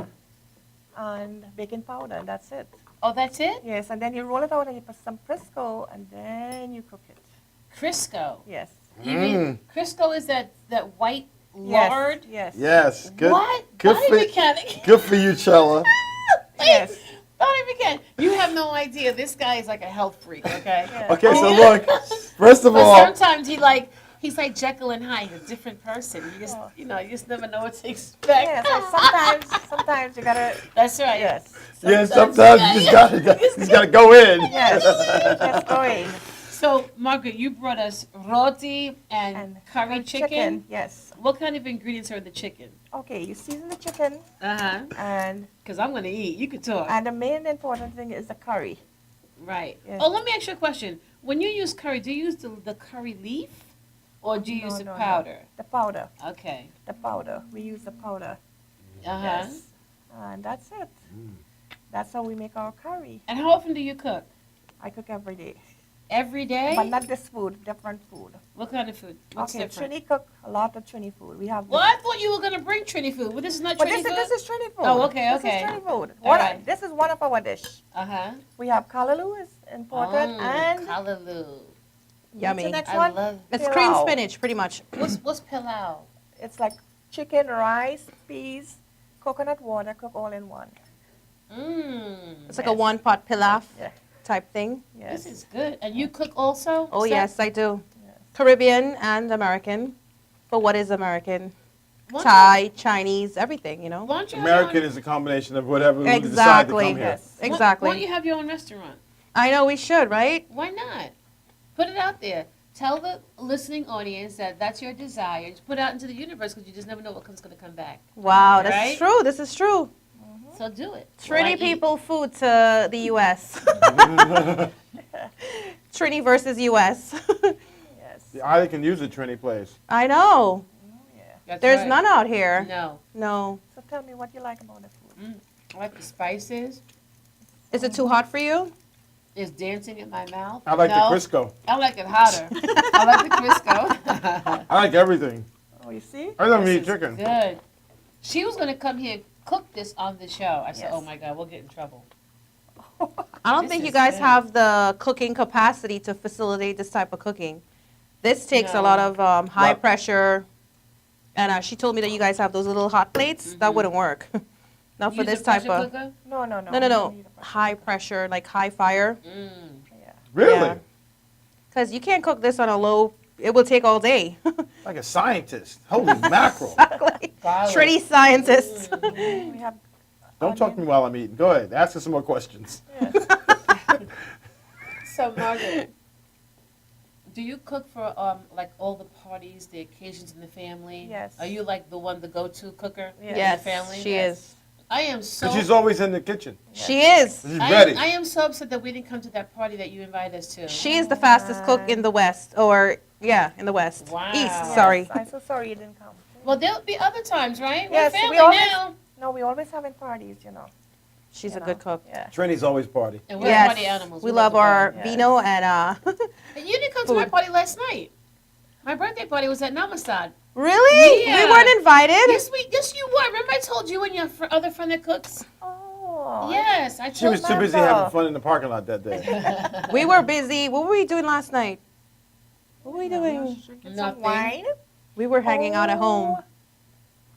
and baking powder, and that's it. Oh, that's it? Yes, and then you roll it out and you put some Crisco, and then you cook it. Crisco? Yes. You mean Crisco is that white Yes, lard? yes. Yes. Good. What? Good Body for, mechanic. good for you, Chella. Yes. Body mechanic. You have no idea. This guy is like a health freak, okay? Okay, so look, first of But all, sometimes he's like Jekyll and Hyde, a different person. You just never know what to expect. Yes, and sometimes you gotta. That's right. Yes. yeah, sometimes you just gotta go in. Yes, just go in. So, Margaret, you brought us roti and curry chicken. Yes. What kind of ingredients are in the chicken? Okay, you season the chicken. Uh-huh. And because I'm gonna eat. You could talk. And the main important thing is the curry. Right. Yes. Oh, let me ask you a question. When you use curry, do you use the curry leaf, or do you use the powder? The powder. Okay. The powder. We use the powder. Uh-huh. Yes. And that's it. That's how we make our curry. And how often do you cook? I cook every day. Every day? But not this food, different food. What kind of food? What's okay, different? Trini cook a lot of Trini food. We have. Well, I thought you were gonna bring Trini food. Well, this is not But Trini food. this is Trini food. Oh, okay, This okay. is Trini food. All right. This is one of our dish. Uh-huh. We have kalaloo is important and kalaloo. Yummy. What's the next I one? love It's pilau. cream spinach, pretty much. What's pilau? It's like chicken, rice, peas, coconut water, cook all in one. It's like a one-pot pilaf Yeah. type thing. Yes. This is good. And you cook also? Oh, Seth? yes, I do. Caribbean and American, for what is American. Why Thai, Chinese, everything, you know. Why don't you have American is a combination of whatever we decide to come here. Yes, exactly. Why don't you have your own restaurant? I know we should, right? Why not? Put it out there. Tell the listening audience that that's your desire. Just put it out into the universe because you just never know what's going to come back. Wow, that's Right? true. This is true. So do it. Trini Why eat? people food to the U.S. Trini versus U.S. The I can use a Trini place. I know. That's There's right. none out here. No. No. So tell me what you like about the food. I like the spices. Is it too hot for you? It's dancing in my mouth. I like No, the Crisco. I like it hotter. I like the Crisco. I like everything. Oh, you see? I don't This eat is chicken. Good. She was going to come here and cook this on the show. I said, Yes. oh my God, we'll get in trouble. I don't This think you is guys good. have the cooking capacity to facilitate this type of cooking. This takes a No. lot of high What? pressure. And she told me that you guys have those little hot plates. That wouldn't work. Not for Use this a type pressure of. cooker? No. No. we don't need a pressure High pressure, like high fire. Really? Because you can't cook this on a low. It will take all day. Like a scientist. Holy mackerel. Trini scientists. We have Don't talk to me while I'm eating. Go ahead. Ask us some more questions. So, Margaret, do you cook for like all the parties, the occasions in the family? Yes. Are you like the one, the go-to cooker in Yes, the family? she is. I am so. Because she's always in the kitchen. She is. She's ready. I am so upset that we didn't come to that party that you invited us to. She is the fastest cook in the West, or in the West. Wow. East, sorry. I'm so sorry you didn't come. Well, there'll be other times, right? Yes, We're family we always. now. No, we always having parties, She's You a know, good cook. Yeah. Trini's always party. And we're party animals. We love to our party. vino and And you didn't come to my food. party last night. My birthday party was at Namassad. Really? Yeah. We weren't invited? Yes, you were. Remember I told you and your other friend that cooks? Oh. Yes, I told She was too busy having fun in the parking lot that day. We were busy. What were we doing last night? What were we doing? Nothing. Wine? We were hanging out at home.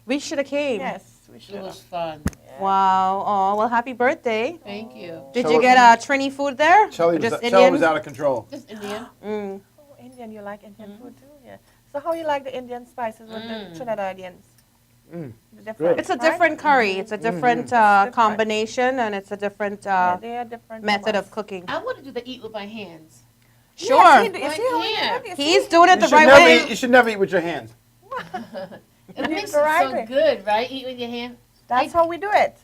We should have came. Yes, we should. It was fun. Wow. Oh, well, happy birthday. Thank you. Did you get Trini food there? Shelly Or just was Indian? out of control. Just Indian. Mm. Oh, Indian, you like Indian food too? Yeah. So how you like the Indian spices with the Trinidadians? The different, It's a right? different curry. It's a different combination, and it's a different Yeah, they are different method from of cooking. I want to do the eat with my hands. Sure. Yes, you I see how you can't. do it? You He's see? doing it the should right never way. eat- you should never eat with your hands. It makes it the right so way. good, right? Eat with your hand. That's how we do it.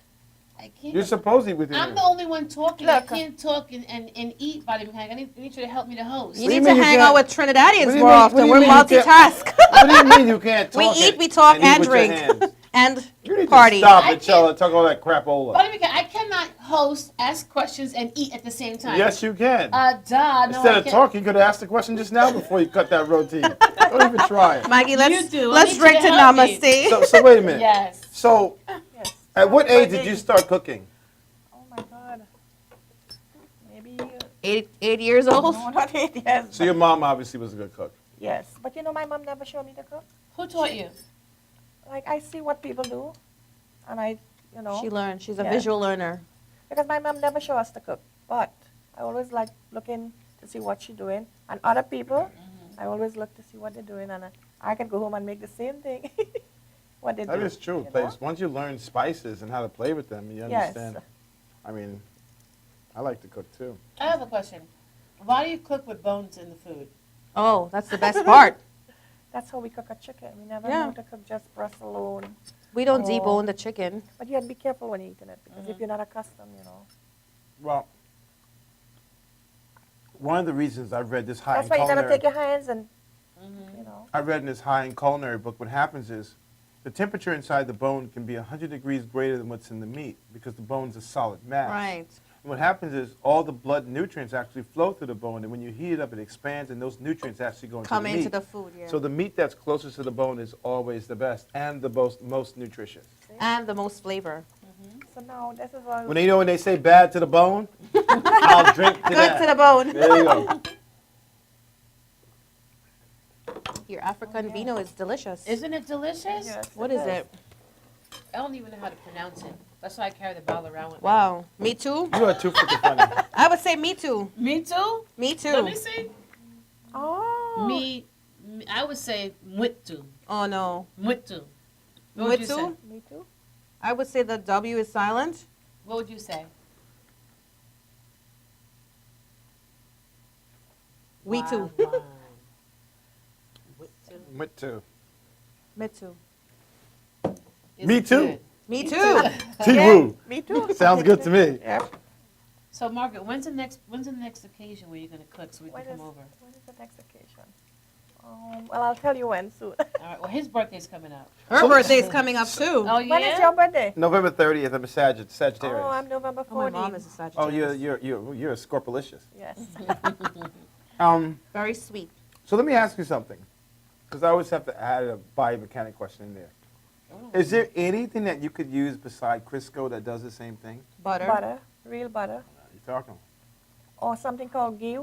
I can't. You're supposed to eat with your I'm hands. the only one talking. I Look. can't talk and eat, Body Mechanic. I need you to help me to host. You What do need you to mean you hang out can't- with Trinidadians What do you more mean- often. what do you We're mean you can't- multitask. What do you mean you can't We talk? eat, we talk, eat and with your drink. hands? And You need party. to stop I it, Chella. Talk all that crapola. Body Mechanic, I cannot host, ask questions, and eat at the same time. Yes, you can. No, Instead I of can't. talking, you could have asked the question just now before you cut that roti. Don't even try it. Maggie, You let's do. I let's need you drink to to help me. Namaste. So wait a minute. Yes. So, at what age did you start cooking? Oh my God. Maybe. 8 years old. No, not 8 years. So your mom obviously was a good cook. Yes, but my mom never showed me to cook. Who taught you? Like I see what people do, and I. She learned. She's a Yeah. visual learner. Because my mom never showed us to cook, but I always like looking to see what she's doing, and other people, I always look to see what they're doing, and I can go home and make the same thing. What they do. That is true. you know? Once you learn spices and how to play with them, you Yes. understand. I mean, I like to cook too. I have a question. Why do you cook with bones in the food? Oh, that's the best part. That's how we cook a chicken. We never Yeah. know to cook just breast alone. We don't or- debone the chicken. But you have to be careful when you're eating it, because if you're not accustomed, Well, one of the reasons I've read this high That's in why you gotta culinary, take your hands and, I read in this high in culinary book, what happens is the temperature inside the bone can be 100 degrees greater than what's in the meat because the bone's a solid mass. Right. And what happens is all the blood and nutrients actually flow through the bone, and when you heat it up, it expands, and those nutrients actually go into Come the into meat. the food, yeah. So the meat that's closest to the bone is always the best and the most nutritious. And the most flavor. so now this is all. When they say bad to the bone, I'll drink to Good that. to the bone. There you go. Your African vino is delicious. Isn't it delicious? Yes, What it is is. it? I don't even know how to pronounce it. That's why I carry the bottle around with me. Wow. Me too? You are too freaking funny. I would say me too. Me too? Me too. Let me see. Oh. I would say Mwitu. Oh no. Mwitu. What would you say? Mwitu? Me too. I would say the W is silent. What would you say? We too. Me too. Me too. Me too. Me too. T-Woo. Me too. Sounds good to me. Yeah. So Margaret, when's the next occasion where you're gonna cook so we can come over? When is the next occasion? Well, I'll tell you when soon. All right. Well, his birthday's coming up. Her birthday's coming up too. Oh yeah. When is your birthday? November 30th. I'm a Sagittarius. Oh, I'm November 14th. Oh, my mom is a Sagittarius. Oh, you're a Scorpilicious. Yes. Very sweet. So let me ask you something, because I always have to add a biomechanic question in there. Is there anything that you could use beside Crisco that does the same thing? Butter. Butter. Real butter. You're talking. Or something called ghee.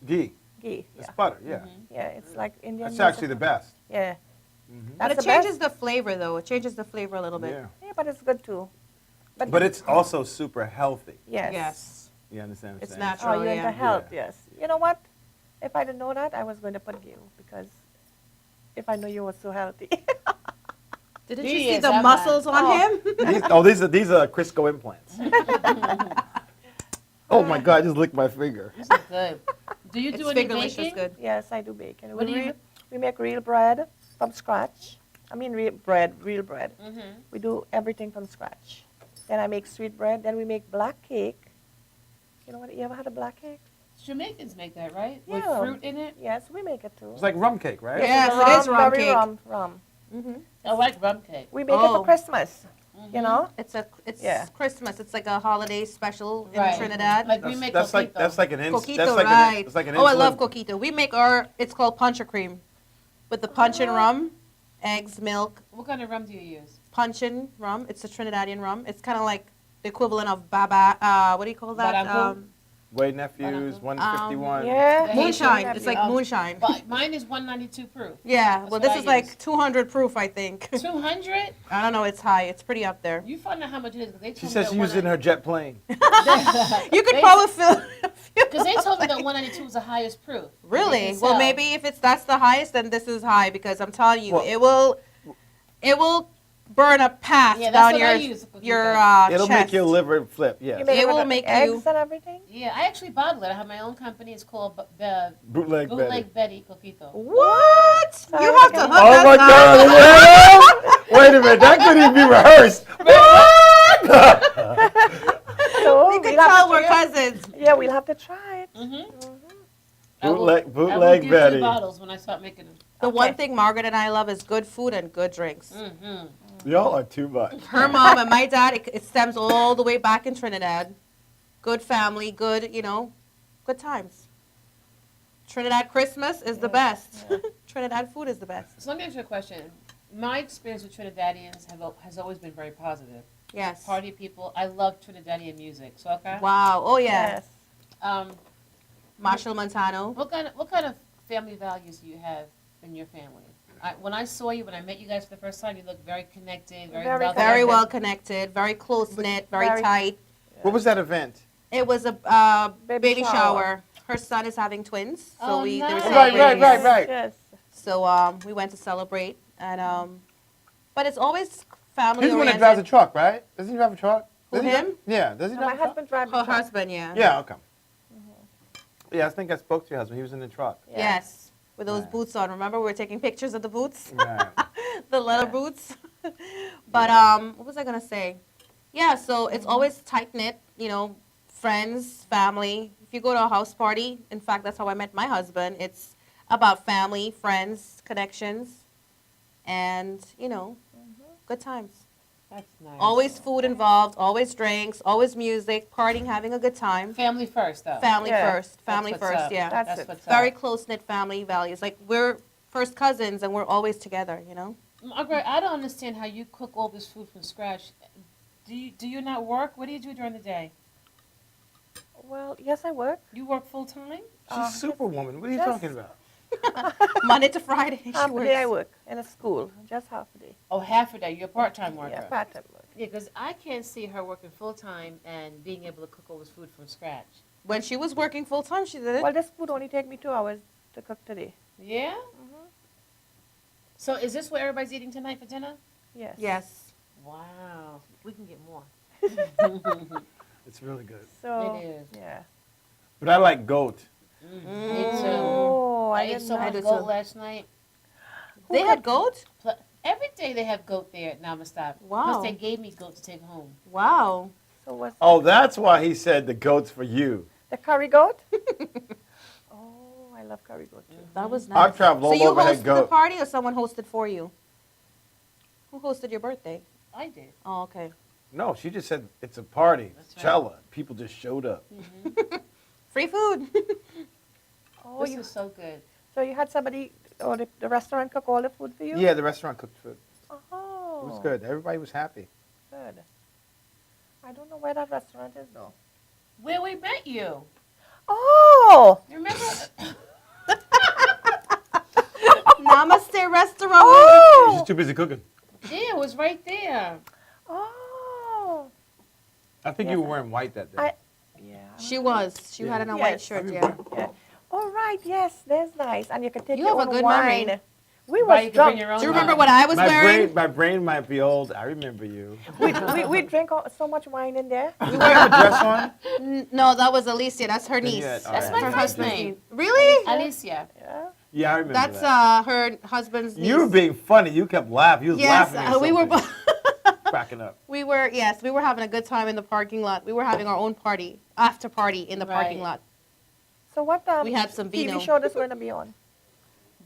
Ghee. Ghee. It's Yeah. butter, yeah. Yeah, it's like Indian. That's actually the best. Yeah. But That's it the changes best. the flavor though. It changes the flavor a little bit. Yeah. Yeah, but it's good too. But it's also super healthy. Yes. Yes. You understand what I'm It's saying? natural. Oh, you're yeah. into health, yes. You know what? If I didn't know that, I was going to put ghee because if I know you were so healthy. Didn't He you see is, the I'm muscles not. on him? These are Crisco implants. Oh my God! I just licked my finger. These are good. Do you do It's any fingerlicious baking? good. Yes, I do bacon. What do you We make real bread from scratch. I mean real bread. Mm-hmm. We do everything from scratch. Then I make sweet bread. Then we make black cake. You know what? You ever had a black cake? Jamaicans make that, right? With Yeah. fruit in it. Yes, we make it too. It's like rum cake, right? Yes, it is rum very cake. rum. I like rum cake. We make it for Christmas. You know? It's Yeah. Christmas. It's like a holiday special in Right. Trinidad. Like we make That's like an Coquito, that's like right? it's like an Oh, I love insulin- coquito. We make it's called punch cream, with the puncheon rum, eggs, milk. What kind of rum do you use? Puncheon rum. It's a Trinidadian rum. It's kind of like the equivalent of baba. What do you call that? Barangco? Wade Nephews, 151. Yeah. Moonshine. It's like moonshine. But mine is 192 proof. Yeah. That's Well, what this I is like use. 200 proof, I think. 200? I don't know. It's high. It's pretty up there. You find out how much it is because they She told me says that she used it in her jet plane. You could probably fill. Because they told me that 192 was the highest proof. Really? They Well, sell. maybe if that's the highest, then this is high because I'm telling you, Well- it will burn a path Yeah, that's down what I use, your It'll chest. make your liver flip. Yes. You make It with will the make eggs you- and everything? Yeah, I actually bottle it. I have my own company. It's called Bootleg Betty Coquito. What? Sorry, You have to hook Oh us my up. God! Wait a minute, that couldn't even be rehearsed. So We can we'll have tell to we're try it. cousins. Yeah, we'll have to try it. Bootleg I will Bootleg give Betty. 2 bottles when I start making them. The one thing Margaret and I love is good food and good drinks. Y'all are too much. Her mom and my dad, it stems all the way back in Trinidad. Good family, good, good times. Trinidad Christmas is the best. Trinidad food is the best. So let me ask you a question. My experience with Trinidadians has always been very positive. Yes. Party people. I love Trinidadian music. So okay. Wow. Oh, yeah. Yes. Marshall Montano. What kind of family values do you have in your family? When I saw you, when I met you guys for the first time, you looked very connected, very loving. Very well connected, very close knit, very tight. What was that event? It was a baby shower. Her son is having twins, so Oh, they were nice. celebrating. Right. Yes. So we went to celebrate, and but it's always family He's the one that oriented. drives a truck, right? Doesn't he drive a truck? Who, Does he him? drive- Yeah. Does he No, drive my a truck? husband drives Her the truck. husband, yeah. Yeah. Okay. Yeah, I think I spoke to your husband. He was in the truck. Yes, with those Right. boots on. Remember, we were taking pictures of the boots, Right. the leather boots. But what was I gonna say? Yeah, so it's always tight knit. Friends, family. If you go to a house party, in fact, that's how I met my husband. It's about family, friends, connections, and good times. That's nice. Always food involved, always drinks, always music, partying, having a good time. Family first, though. Family Yeah. first. Family That's what's first, up. yeah. That's That's it. what's Very up. close-knit family values. Like, we're first cousins and we're always together, Margaret, I don't understand how you cook all this food from scratch. Do you not work? What do you do during the day? Well, yes, I work. You work full time? She's Superwoman. What are you yes. talking about? Monday to Friday, she Half a works. day I work in a school, just half a day. Oh, half a day. You're a part-time worker. Yeah, part-time work. Yeah, because I can't see her working full-time and being able to cook all this food from scratch. When she was working full-time, she did it. Well, this food only take me 2 hours to cook today. Yeah? So is this what everybody's eating tonight for dinner? Yes. Yes. Wow. We can get more. It's really good. So, It is. yeah. But I like goat. Me too. Oh, I I ate didn't so know. much goat last night. They had goat? Every day they have goat there at Namaste. Wow. Plus they gave me goat to take home. Wow. So what's Oh, that's why he said the goat's for you. the curry goat? Oh, I love curry goat too. That was nice. I've traveled all so you over, had hosted the goat. party or someone hosted for you? Who hosted your birthday? I did. Oh, okay. No, she just said it's a party. That's right. Cella. People just showed up. Free food. Oh, This is so good. So you had somebody, or the restaurant cook all the food for you? Yeah, the restaurant cooked food. Oh. It was good. Everybody was happy. Good. I don't know where that restaurant is though. Where we met you. Oh. You remember? Namaste restaurant. Oh. She's too busy cooking. Yeah, it was right there. Oh. I think you were wearing white that day. Yeah. She was. She had on a white shirt, yeah. Yeah. All right. Yes, that's nice. And you can take You your have a own good wine. memory. We Right, was you can drunk. bring your own Do you remember wine. what I was wearing? My brain might be old. I remember you. we drink so much wine in there. You have a dress on? No, that was Alicia. That's her Then you niece. had- all That's right. my her first husband's name. niece. Really? Alicia. Yeah. Yeah, I remember That's that. her husband's niece. You were being funny. You kept laughing. You was Yes, laughing at we were. something. Cracking up. We were having a good time in the parking lot. We were having our own party, after party in the parking Right. lot. So what We had some vino. TV show this going to be on?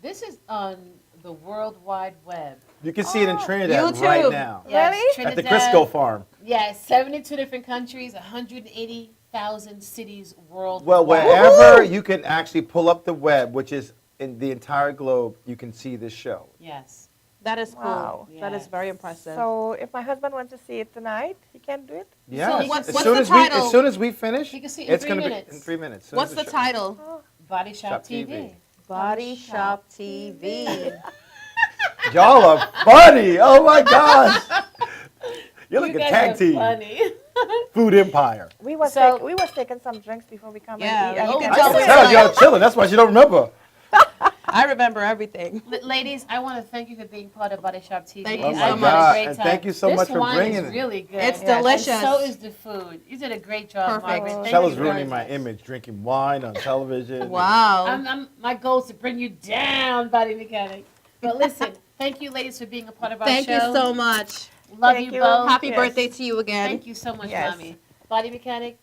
This is on the World Wide Web. You can see it in Trinidad YouTube. right now. Yes, Really? At the Trinidad. Crisco farm. Yes, 72 different countries, 180,000 cities worldwide. Well, wherever you can actually pull up the web, which is in the entire globe, you can see this show. Yes. That is cool. Wow. That is very impressive. So if my husband wants to see it tonight, he can do it? Yeah. what's as the soon as title? as soon as we finish, You can see it in it's 3 going to be minutes. in 3 minutes. Soon What's as the show- title? Body Shop Shop TV. TV. Body Shop TV. Y'all are funny. Oh my gosh. You're like You a guys tag are team. funny. Food Empire. We was taking some drinks before we come Yeah, and eat. and oh, you can I I tell can us. tell y'all chilling. That's why she don't remember. I remember everything. Ladies, I want to thank you for being part of Body Shop TV. Thank you Oh so my I had much. a God. great And time. thank you so This much for wine bringing is it. really good. It's And delicious. so is the food. You did a great job, Perfect. Margaret. Thank Stella's you very ruining my much. image, drinking wine on television. Wow. My goal is to bring you down, Body Mechanic. But listen, thank you, ladies, for being a part of our Thank show. you so much. Love Thank you you. both. Happy Yes. birthday to you again. Thank you so much, Yes. Mommy. Body Mechanic,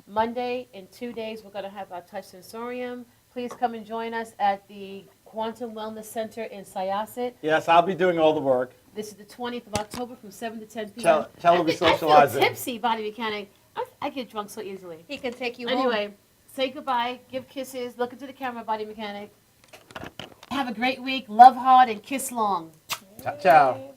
Monday in 2 days, we're going to have our Touch Sensorium. Please come and join us at the Quantum Wellness Center in Syosset. Yes, I'll be doing all the work. This is the 20th of October from 7 to 10 p.m. Tell her we I feel socializing. tipsy, Body Mechanic. I get drunk so easily. He can take you home. Anyway, say goodbye, give kisses, look into the camera, Body Mechanic. Have a great week, love hard, and kiss long. Ciao, ciao.